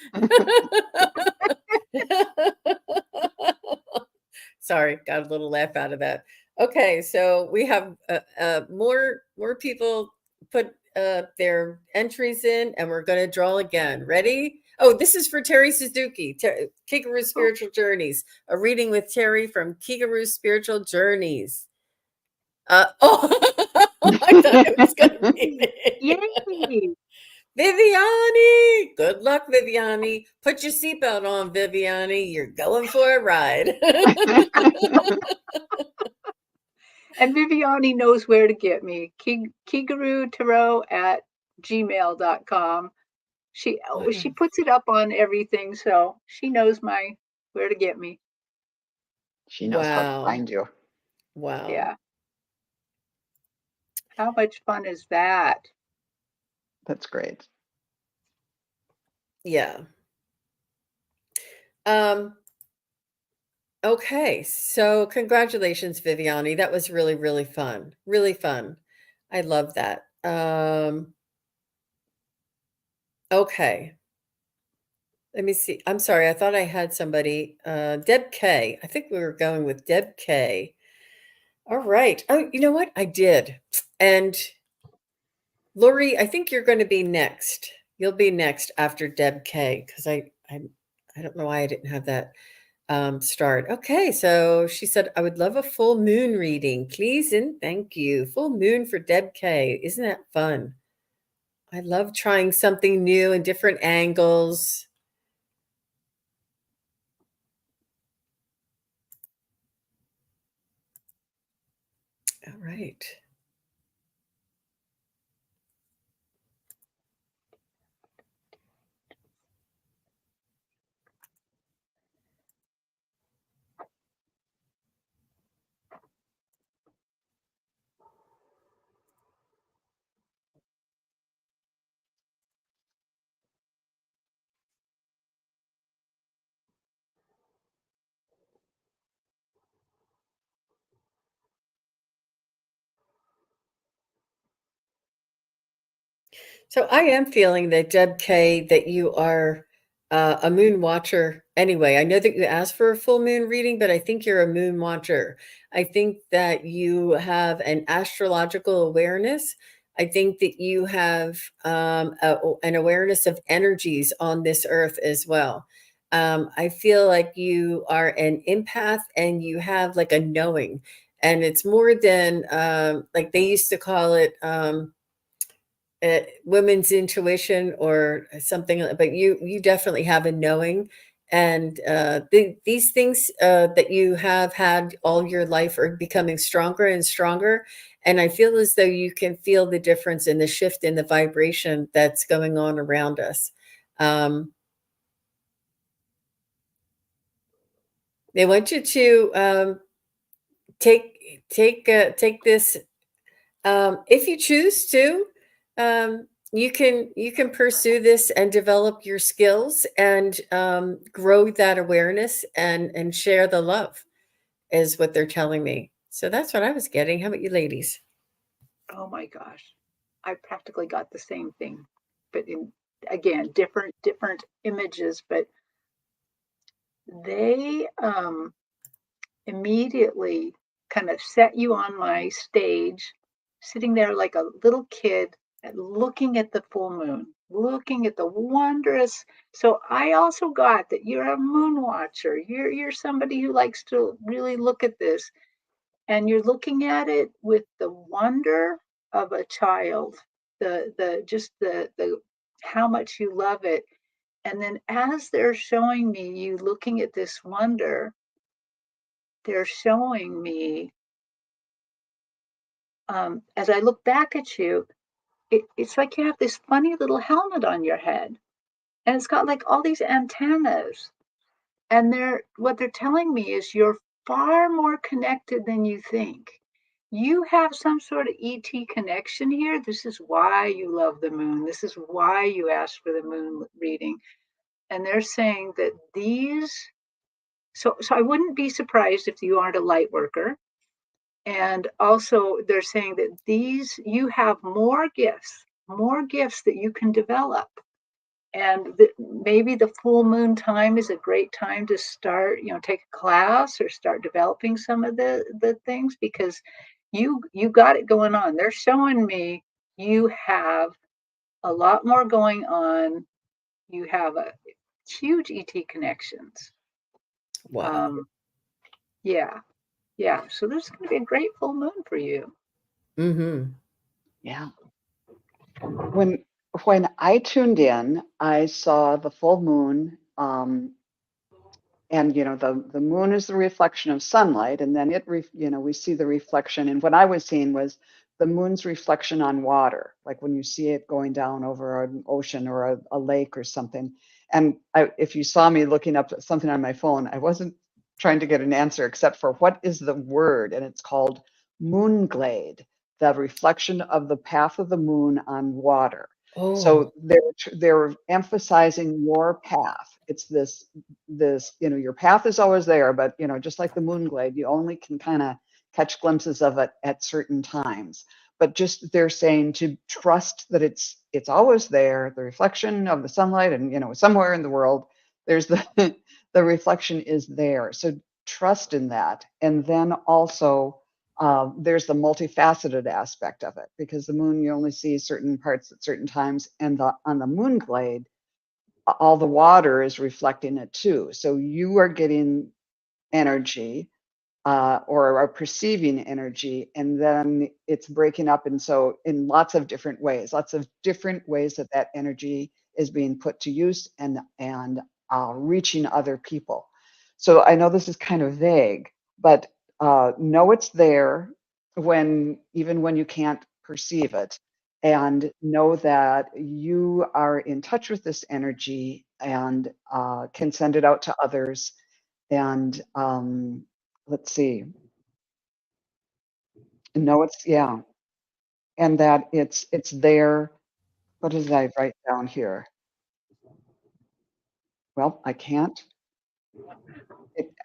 Sorry, got a little laugh out of that. Okay, so we have more people put their entries in, and we're going to draw again. Ready? Oh, this is for Terry Suzuki, Kikaroo Spiritual Journeys, a reading with Terry from Kikaroo Spiritual Journeys. Oh, I thought it was going to be
Yay!
Viviani. Good luck, Viviani. Put your seatbelt on, Viviani. You're going for a ride.
And Viviani knows where to get me. kigarootarot@gmail.com. She puts it up on everything, so she knows where to get me.
She knows how to
Wow.
find you.
Wow.
Yeah. How much fun is that?
That's great.
Yeah. Okay, so congratulations, Viviani. That was really, really fun. Really fun. I love that. Okay. Let me see. I'm sorry. I thought I had somebody. Deb K. I think we were going with Deb K. All right. Oh, you know what? I did. And Lori, I think you're going to be next. You'll be next after Deb K. Because I don't know why I didn't have that start. Okay, so she said, I would love a full moon reading, please, and thank you. Full moon for Deb K. Isn't that fun? I love trying something new and different angles. All right. So I am feeling that Deb K, that you are a moon watcher anyway. I know that you asked for a full moon reading, but I think you're a moon watcher. I think that you have an astrological awareness. I think that you have an awareness of energies on this earth as well. I feel like you are an empath and you have like a knowing, and it's more than like they used to call it. Women's intuition or something, but you definitely have a knowing, and these things that you have had all your life are becoming stronger and stronger, and I feel as though you can feel the difference in the shift in the vibration that's going on around us. um, they want you to take this. If you choose to, you can pursue this and develop your skills and grow that awareness and share the love, is what they're telling me. So that's what I was getting. How about you, ladies?
Oh my gosh. I practically got the same thing, but in again, different images, but they immediately kind of set you on my stage, sitting there like a little kid, looking at the full moon, looking at the wondrous. So I also got that you're a moon watcher. You're somebody who likes to really look at this, and you're looking at it with the wonder of a child, the just the how much you love it. And then as they're showing me you looking at this wonder, they're showing me, as I look back at you, it's like you have this funny little helmet on your head, and it's got like all these antennas. And what they're telling me is you're far more connected than you think. You have some sort of ET connection here. This is why you love the moon. This is why you asked for the moon reading. And they're saying that so I wouldn't be surprised if you aren't a light worker. And also, they're saying that you have more gifts that you can develop. And maybe the full moon time is a great time to start, take a class or start developing some of the things, because you got it going on. They're showing me you have a lot more going on. You have huge ET connections.
Wow.
Yeah, yeah. So there's going to be a great full moon for you.
Mm-hmm.
Yeah. When I tuned in, I saw the full moon. And the moon is the reflection of sunlight, and then we see the reflection. And what I was seeing was the moon's reflection on water, like when you see it going down over an ocean or a lake or something. And if you saw me looking up something on my phone, I wasn't trying to get an answer except for what is the word, and it's called moonglade, the reflection of the path of the moon on water.
Oh.
So they're emphasizing your path. It's this your path is always there, but just like the moonglade, you only can kind of catch glimpses of it at certain times. But just they're saying to trust that it's always there, the reflection of the sunlight, and somewhere in the world there's the the reflection is there. So trust in that. And then also there's the multifaceted aspect of it, because the moon, you only see certain parts at certain times, and on the moon glade, all the water is reflecting it too. So you are getting energy, or are perceiving energy, and then it's breaking up. And so in lots of different ways that energy is being put to use and reaching other people. So I know this is kind of vague, but know it's there even when you can't perceive it, and know that you are in touch with this energy and can send it out to others. And let's see, know it's, yeah, and that it's there. What did I write down here? Well, I can't.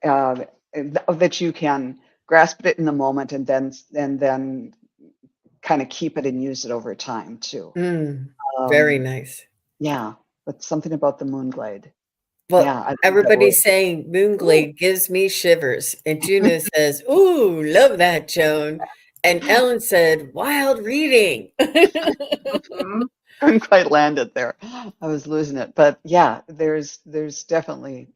That you can grasp it in the moment, and then kind of keep it and use it over time too.
Very
Um,
nice.
yeah, but something about the moonglade.
Well,
Yeah, I think that was.
everybody's saying
Ooh.
Moonglade gives me shivers. And Juno says, ooh, love that, Joan. And Ellen said, wild reading.
Mhm.
Couldn't quite land it there. I was losing it, but yeah, there's definitely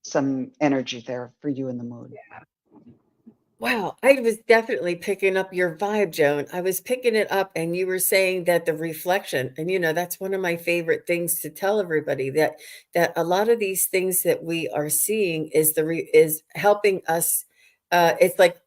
some energy there for you in the mood.
Wow, I was definitely picking up your vibe, Joan. I was picking it up, and you were saying that the reflection, and that's one of my favorite things to tell everybody, that a lot of these things that we are seeing is helping us. It's like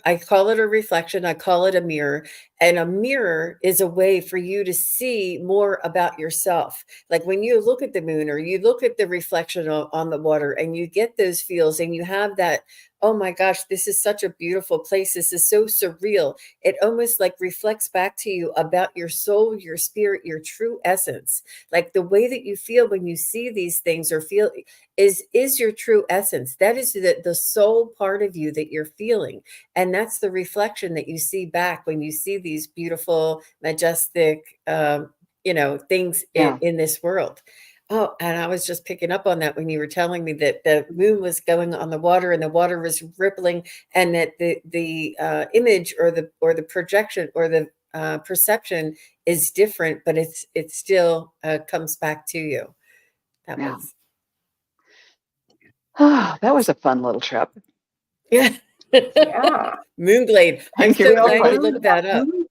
I call it a reflection, I call it a mirror, and a mirror is a way for you to see more about yourself. Like when you look at the moon or you look at the reflection on the water, and you get those feels, and you have that, oh my gosh, this is such a beautiful place. This is so surreal. It almost like reflects back to you about your soul, your spirit, your true essence. Like the way that you feel when you see these things or feel is your true essence. That is the soul part of you that you're feeling. And that's the reflection that you see back when you see these beautiful, majestic, things
Yeah,
in this world. Oh, and I was just picking up on that when you were telling me that the moon was going on the water and the water was rippling, and that the image or the projection or the perception is different, but it still comes back to you. That
yeah.
was
That was a fun little trip.
yeah.
Yeah.
Moonglade. I'm
Thank you
so
so
Well,
glad you
much.
learned
looked
about
that up.
moon.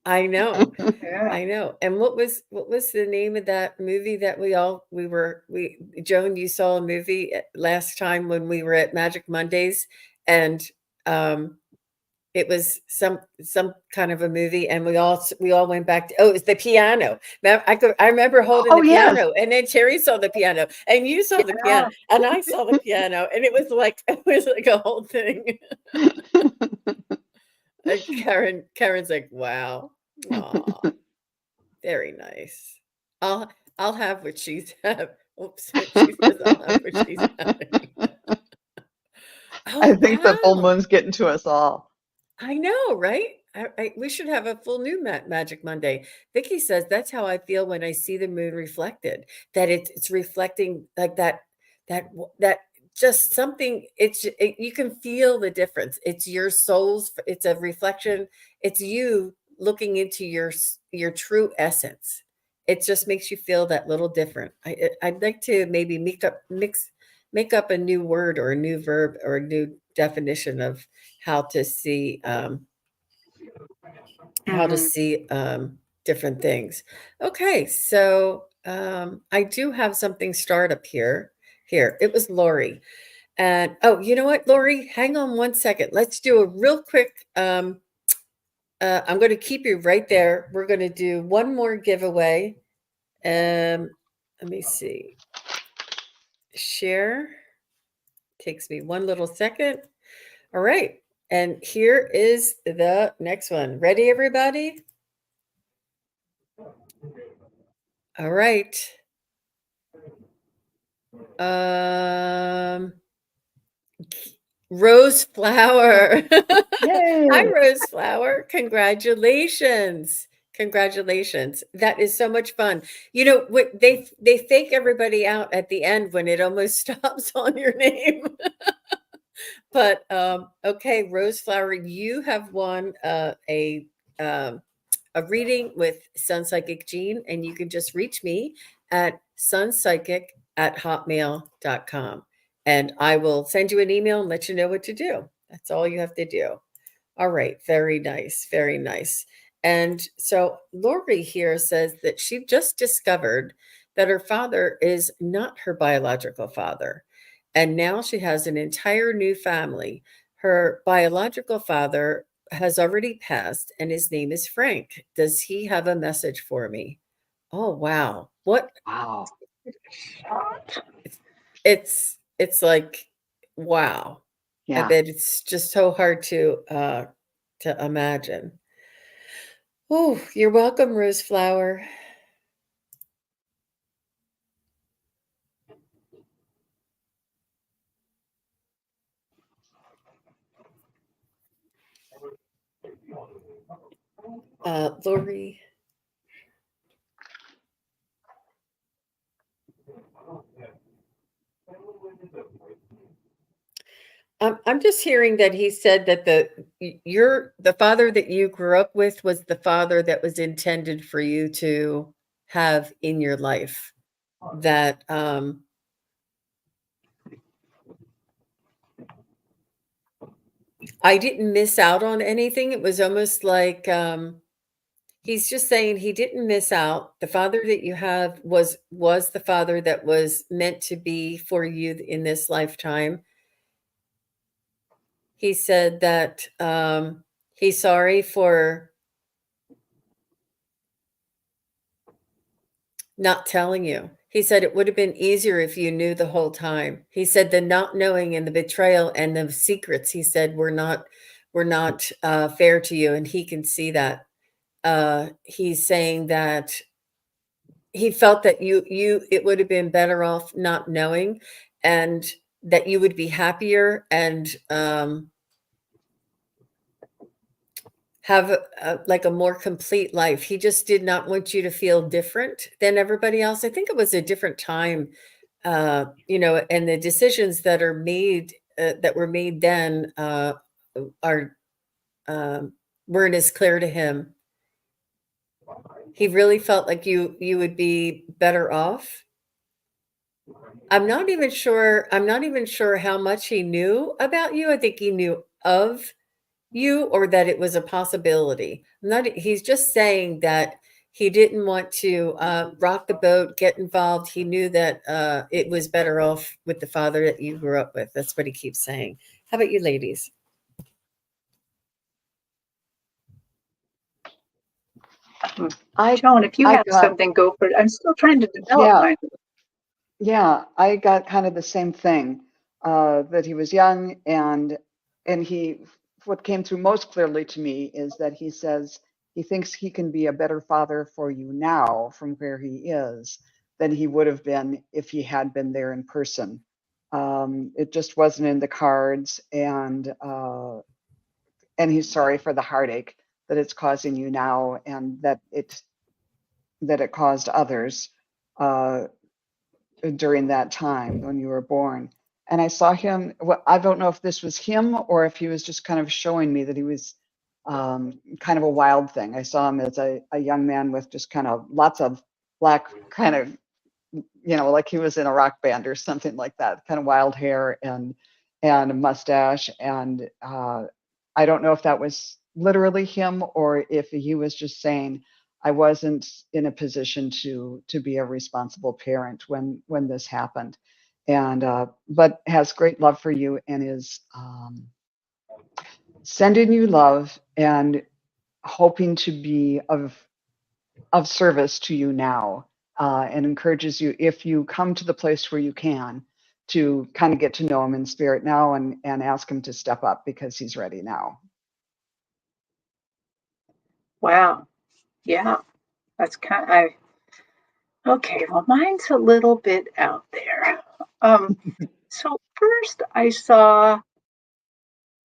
I know.
Yeah.
I know. And what was the name of that movie that we Joan, you saw a movie last time when we were at Magic Mondays, and um it was some kind of a movie, and we all went back to, oh, it's the piano. I remember holding
Oh
the
yes.
piano, and then Terry saw the piano, and you saw the piano,
Yeah.
and I saw the piano, and it was like a whole thing. And Karen's like, wow. Aw. Very nice. I'll I'll have what she's have. Oops, she says I'll have what she's having.
I
Oh,
think the full
wow.
moon's getting to us all.
I know, right? We should have a full new Magic Monday. Vicky says that's how I feel when I see the moon reflected. That it's reflecting like that just something. You can feel the difference. It's your soul's. It's a reflection. It's you looking into your true essence. it just makes you feel that little different. I'd like to maybe make up a new word or a new verb or a new definition of how to see how to
Mhm.
see different things. Okay, so I do have something start up here. Here, it was Lori. And oh, you know what, Lori, hang on one second. Let's do a real quick I'm going to keep you right there. We're going to do one more giveaway. Let me see. Share. Takes me one little second. All right. And here is the next one. Ready, everybody? All right. Um, Rose Flower. Hi,
Yay!
Rose Flower. Congratulations. Congratulations. That is so much fun. You know, what they fake everybody out at the end when it almost stops on your name. But okay, Rose Flower, you have won um, a reading with Sun Psychic Jean, and you can just reach me at sunpsychic@hotmail.com. And I will send you an email and let you know what to do. That's all you have to do. All right, very nice, very nice. And so Lori here says that she just discovered that her father is not her biological father. And now she has an entire new family. Her biological father has already passed, and his name is Frank. Does he have a message for me? Oh, wow. What
Wow.
it's like, wow. I
Yeah.
bet it's just so hard to imagine. Oh, you're welcome, Rose Flower. Lori. I'm just hearing that he said that the father that you grew up with was the father that was intended for you to have in your life. That I didn't miss out on anything. It was almost like he's just saying he didn't miss out. The father that you have was the father that was meant to be for you in this lifetime. He said that he's sorry for not telling you. He said it would have been easier if you knew the whole time. He said the not knowing and the betrayal and the secrets, he said, were not fair to you, and he can see that. He's saying that he felt that you it would have been better off not knowing, and that you would be happier and have like a more complete life. He just did not want you to feel different than everybody else. I think it was a different time, and the decisions that were made then are um, weren't as clear to him. He really felt like you would be better off. I'm not even sure how much he knew about you. I think he knew of you, or that it was a possibility. Not He's just saying that he didn't want to rock the boat, get involved. He knew that it was better off with the father that you grew up with. That's what he keeps saying. How about you ladies?
I
Joan, if you
I
have
got
something, go for it. I'm still trying to develop
yeah,
mine.
yeah, I got kind of the same thing. That he was young, and he what came through most clearly to me is that he says he thinks he can be a better father for you now from where he is than he would have been if he had been there in person. It just wasn't in the cards, and he's sorry for the heartache that it's causing you now, and that it caused others uh, during that time when you were born. And I saw him. Well, I don't know if this was him or if he was just kind of showing me that he was kind of a wild thing. I saw him as a young man with just kind of lots of black kind of, like he was in a rock band or something like that, kind of wild hair and a mustache. And I don't know if that was literally him or if he was just saying, I wasn't in a position to be a responsible parent when this happened. And but has great love for you and is sending you love and hoping to be of service to you now, and encourages you, if you come to the place where you can, to kind of get to know him in spirit now and ask him to step up because he's ready now.
Wow. Yeah. That's okay. Well, mine's a little bit out there. So first I saw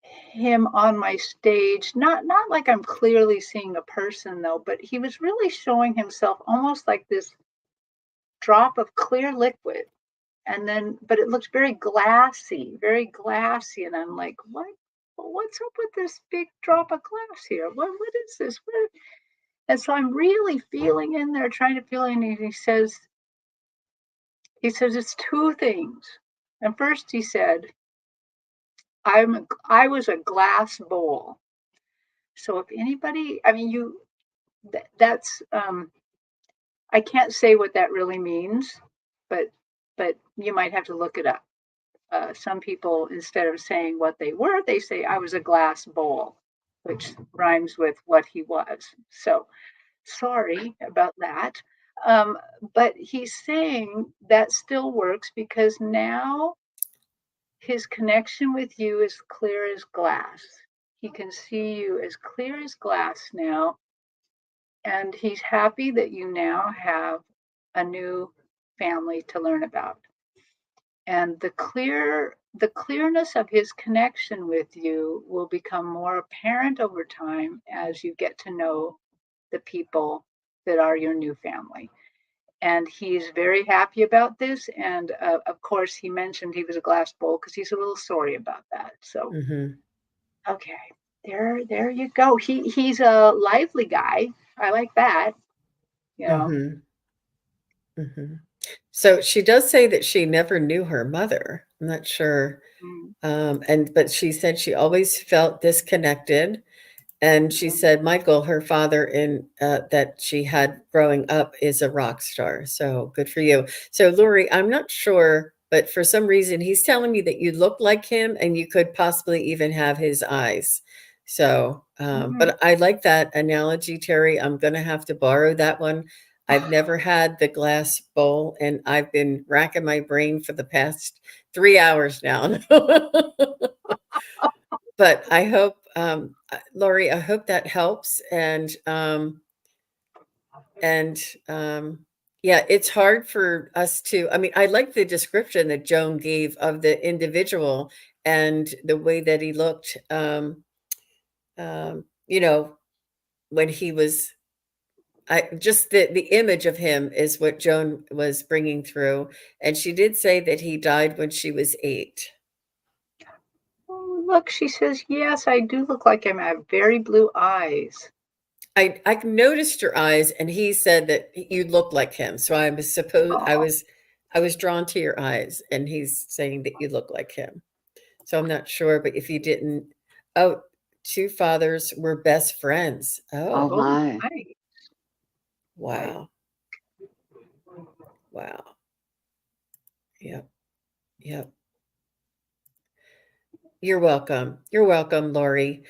him on my stage, not like I'm clearly seeing a person though, but he was really showing himself almost like this drop of clear liquid. And then, but it looked very glassy. And I'm like, what's up with this big drop of glass here? What is this? And so I'm really feeling in there, trying to feel in. And he says it's two things. And first he said, I was a glass bowl. So if anybody, I mean, that's I can't say what that really means, but you might have to look it up. Some people, instead of saying what they were, they say I was a glass bowl, which rhymes with what he was. So sorry about that. But he's saying that still works because now his connection with you is clear as glass. He can see you as clear as glass now. And he's happy that you now have a new family to learn about. And the clearness of his connection with you will become more apparent over time as you get to know the people that are your new family. And he's very happy about this. And of course, he mentioned he was a glass bowl because he's a little sorry about that. So, okay, there you go. He's a lively guy. I like that. You know.
So she does say that she never knew her mother. I'm not sure. But she said she always felt disconnected. And she said Michael, her father in that she had growing up, is a rock star. So good for you. So Lori, I'm not sure, but for some reason he's telling me that you look like him and you could possibly even have his eyes. So, but I like that analogy, Terry. I'm going to have to borrow that one. I've never had the glass bowl, and I've been racking my brain for the past 3 hours now. But I hope, Lori, I hope that helps. Yeah, it's hard for us to, I mean, I like the description that Joan gave of the individual and the way that he looked, you know, when he was, just the image of him is what Joan was bringing through. And she did say that he died when she was 8.
Oh, look, she says, yes, I do look like him. I have very blue eyes.
I noticed your eyes, and he said that you look like him. So I was I was drawn to your eyes, and he's saying that you look like him. So I'm not sure, but if you didn't, oh, two fathers were best friends.
Oh
Oh,
Oh,
my.
right.
wow, wow, yep, yep. You're welcome, Lori.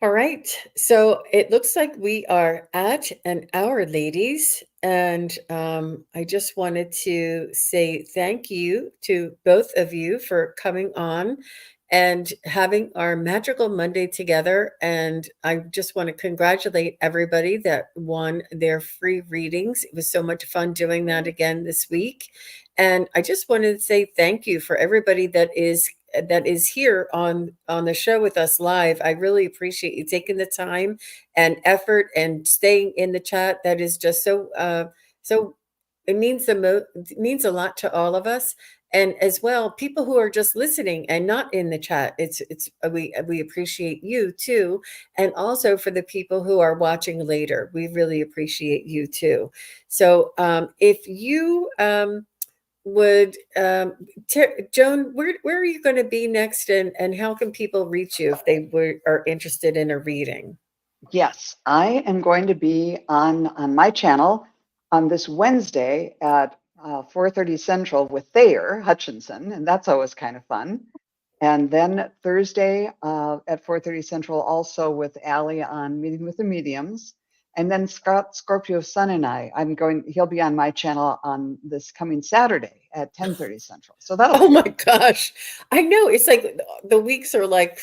All right. So it looks like we are at an hour, ladies. And I just wanted to say thank you to both of you for coming on and having our magical Monday together. And I just want to congratulate everybody that won their free readings. It was so much fun doing that again this week. And I just wanted to say thank you for everybody that is here on the show with us live. I really appreciate you taking the time and effort and staying in the chat. That is just so it means it means a lot to all of us. And as well, people who are just listening and not in the chat, we appreciate you too. And also for the people who are watching later, we really appreciate you too. So if you would Joan, where are you going to be next, and how can people reach you if they are interested in a reading?
Yes, I am going to be on my channel on this Wednesday at 4:30 Central with Thayer Hutchinson, and that's always kind of fun. And then Thursday at 4:30 Central, also with Allie on Meeting with the Mediums. And then Scott Scorpio Sun and he'll be on my channel on this coming Saturday at 10:30 Central. So that'll
Oh
be
my
fun.
gosh. I know. It's like the weeks are like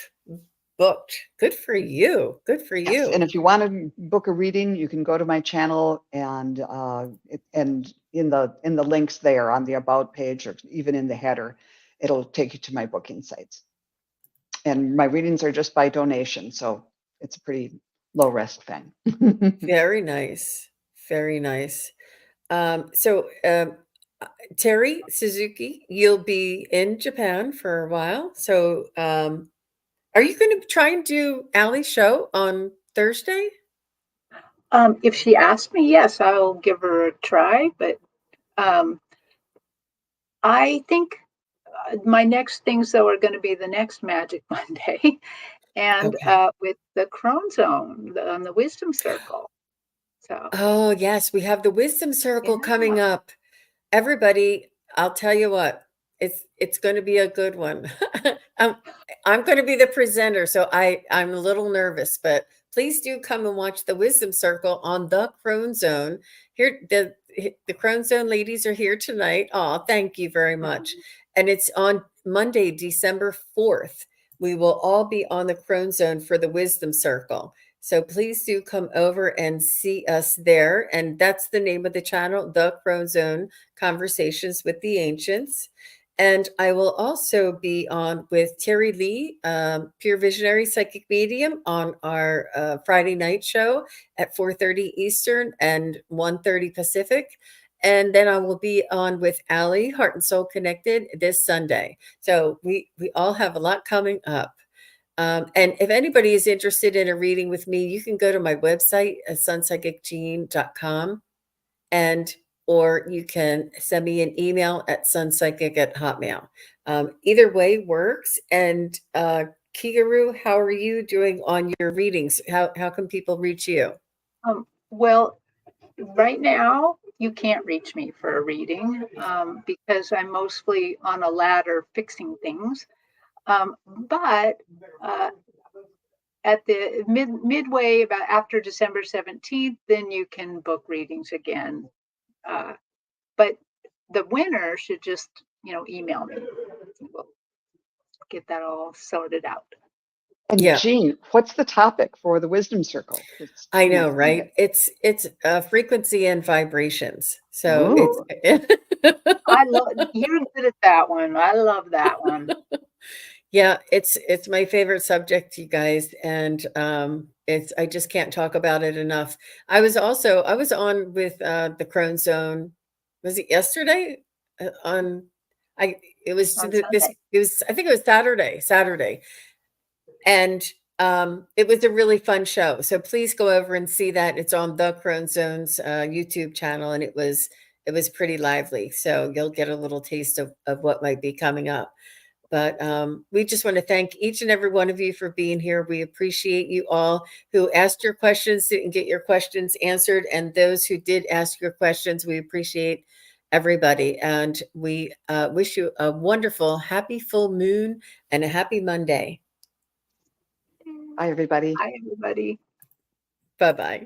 booked. Good for you. Good for
Yes,
you.
and if you want to book a reading, you can go to my channel and in the links there on the about page or even in the header, it'll take you to my booking sites. And my readings are just by donation, so it's a pretty low risk thing.
Very nice. Very nice. So Terry Suzuki, you'll be in Japan for a while. So are you going to try and do Allie's show on Thursday?
If she asks me, yes, I'll give her a try. But I think my next things, though, are going to be the next Magic Monday and
Okay.
with the Crone Zone on the Wisdom Circle. So,
Oh, yes, we have the Wisdom Circle coming
yeah.
up. Everybody, I'll tell you what, it's going to be a good one. I'm, I'm going to be the presenter, so I'm a little nervous, but please do come and watch the Wisdom Circle on the Crone Zone. Here, the Crone Zone ladies are here tonight. Oh, thank you very much. And it's on Monday, December 4th. We will all be on the Crone Zone for the Wisdom Circle. So please do come over and see us there. And that's the name of the channel, The Crone Zone Conversations with the Ancients. And I will also be on with Terry Lee, Pure Visionary Psychic Medium, on our Friday night show at 4:30 Eastern and 1:30 Pacific. And then I will be on with Allie, Heart and Soul Connected, this Sunday. So we all have a lot coming up. And if anybody is interested in a reading with me, you can go to my website, sunpsychicjean.com, and or you can send me an email at sunpsychic@hotmail. Either way works. And Kigaru, how are you doing on your readings? How can people reach you?
Well, right now, you can't reach me for a reading because I'm mostly on a ladder fixing things. But at the midway, about after December 17th, then you can book readings again. But the winner should just, email me. We'll get that all sorted out.
And
Yeah,
Jean, what's the topic for the Wisdom Circle?
I know, right? It's frequency and vibrations. So
Ooh,
You're good at that one. I love that one.
yeah, it's my favorite subject, you guys, and it's I just can't talk about it enough. I was on with the Crone Zone. Was it yesterday? On I it was
On
this
Sunday.
it was I think it was Saturday, and it was a really fun show. So please go over and see that. It's on the Crone Zone's YouTube channel, and it was pretty lively. So you'll get a little taste of what might be coming up. But we just want to thank each and every one of you for being here. We appreciate you all who asked your questions, didn't get your questions answered. And those who did ask your questions, we appreciate everybody. And we wish you a wonderful, happy full moon and a happy Monday.
bye, everybody.
Hi, everybody.
Bye bye.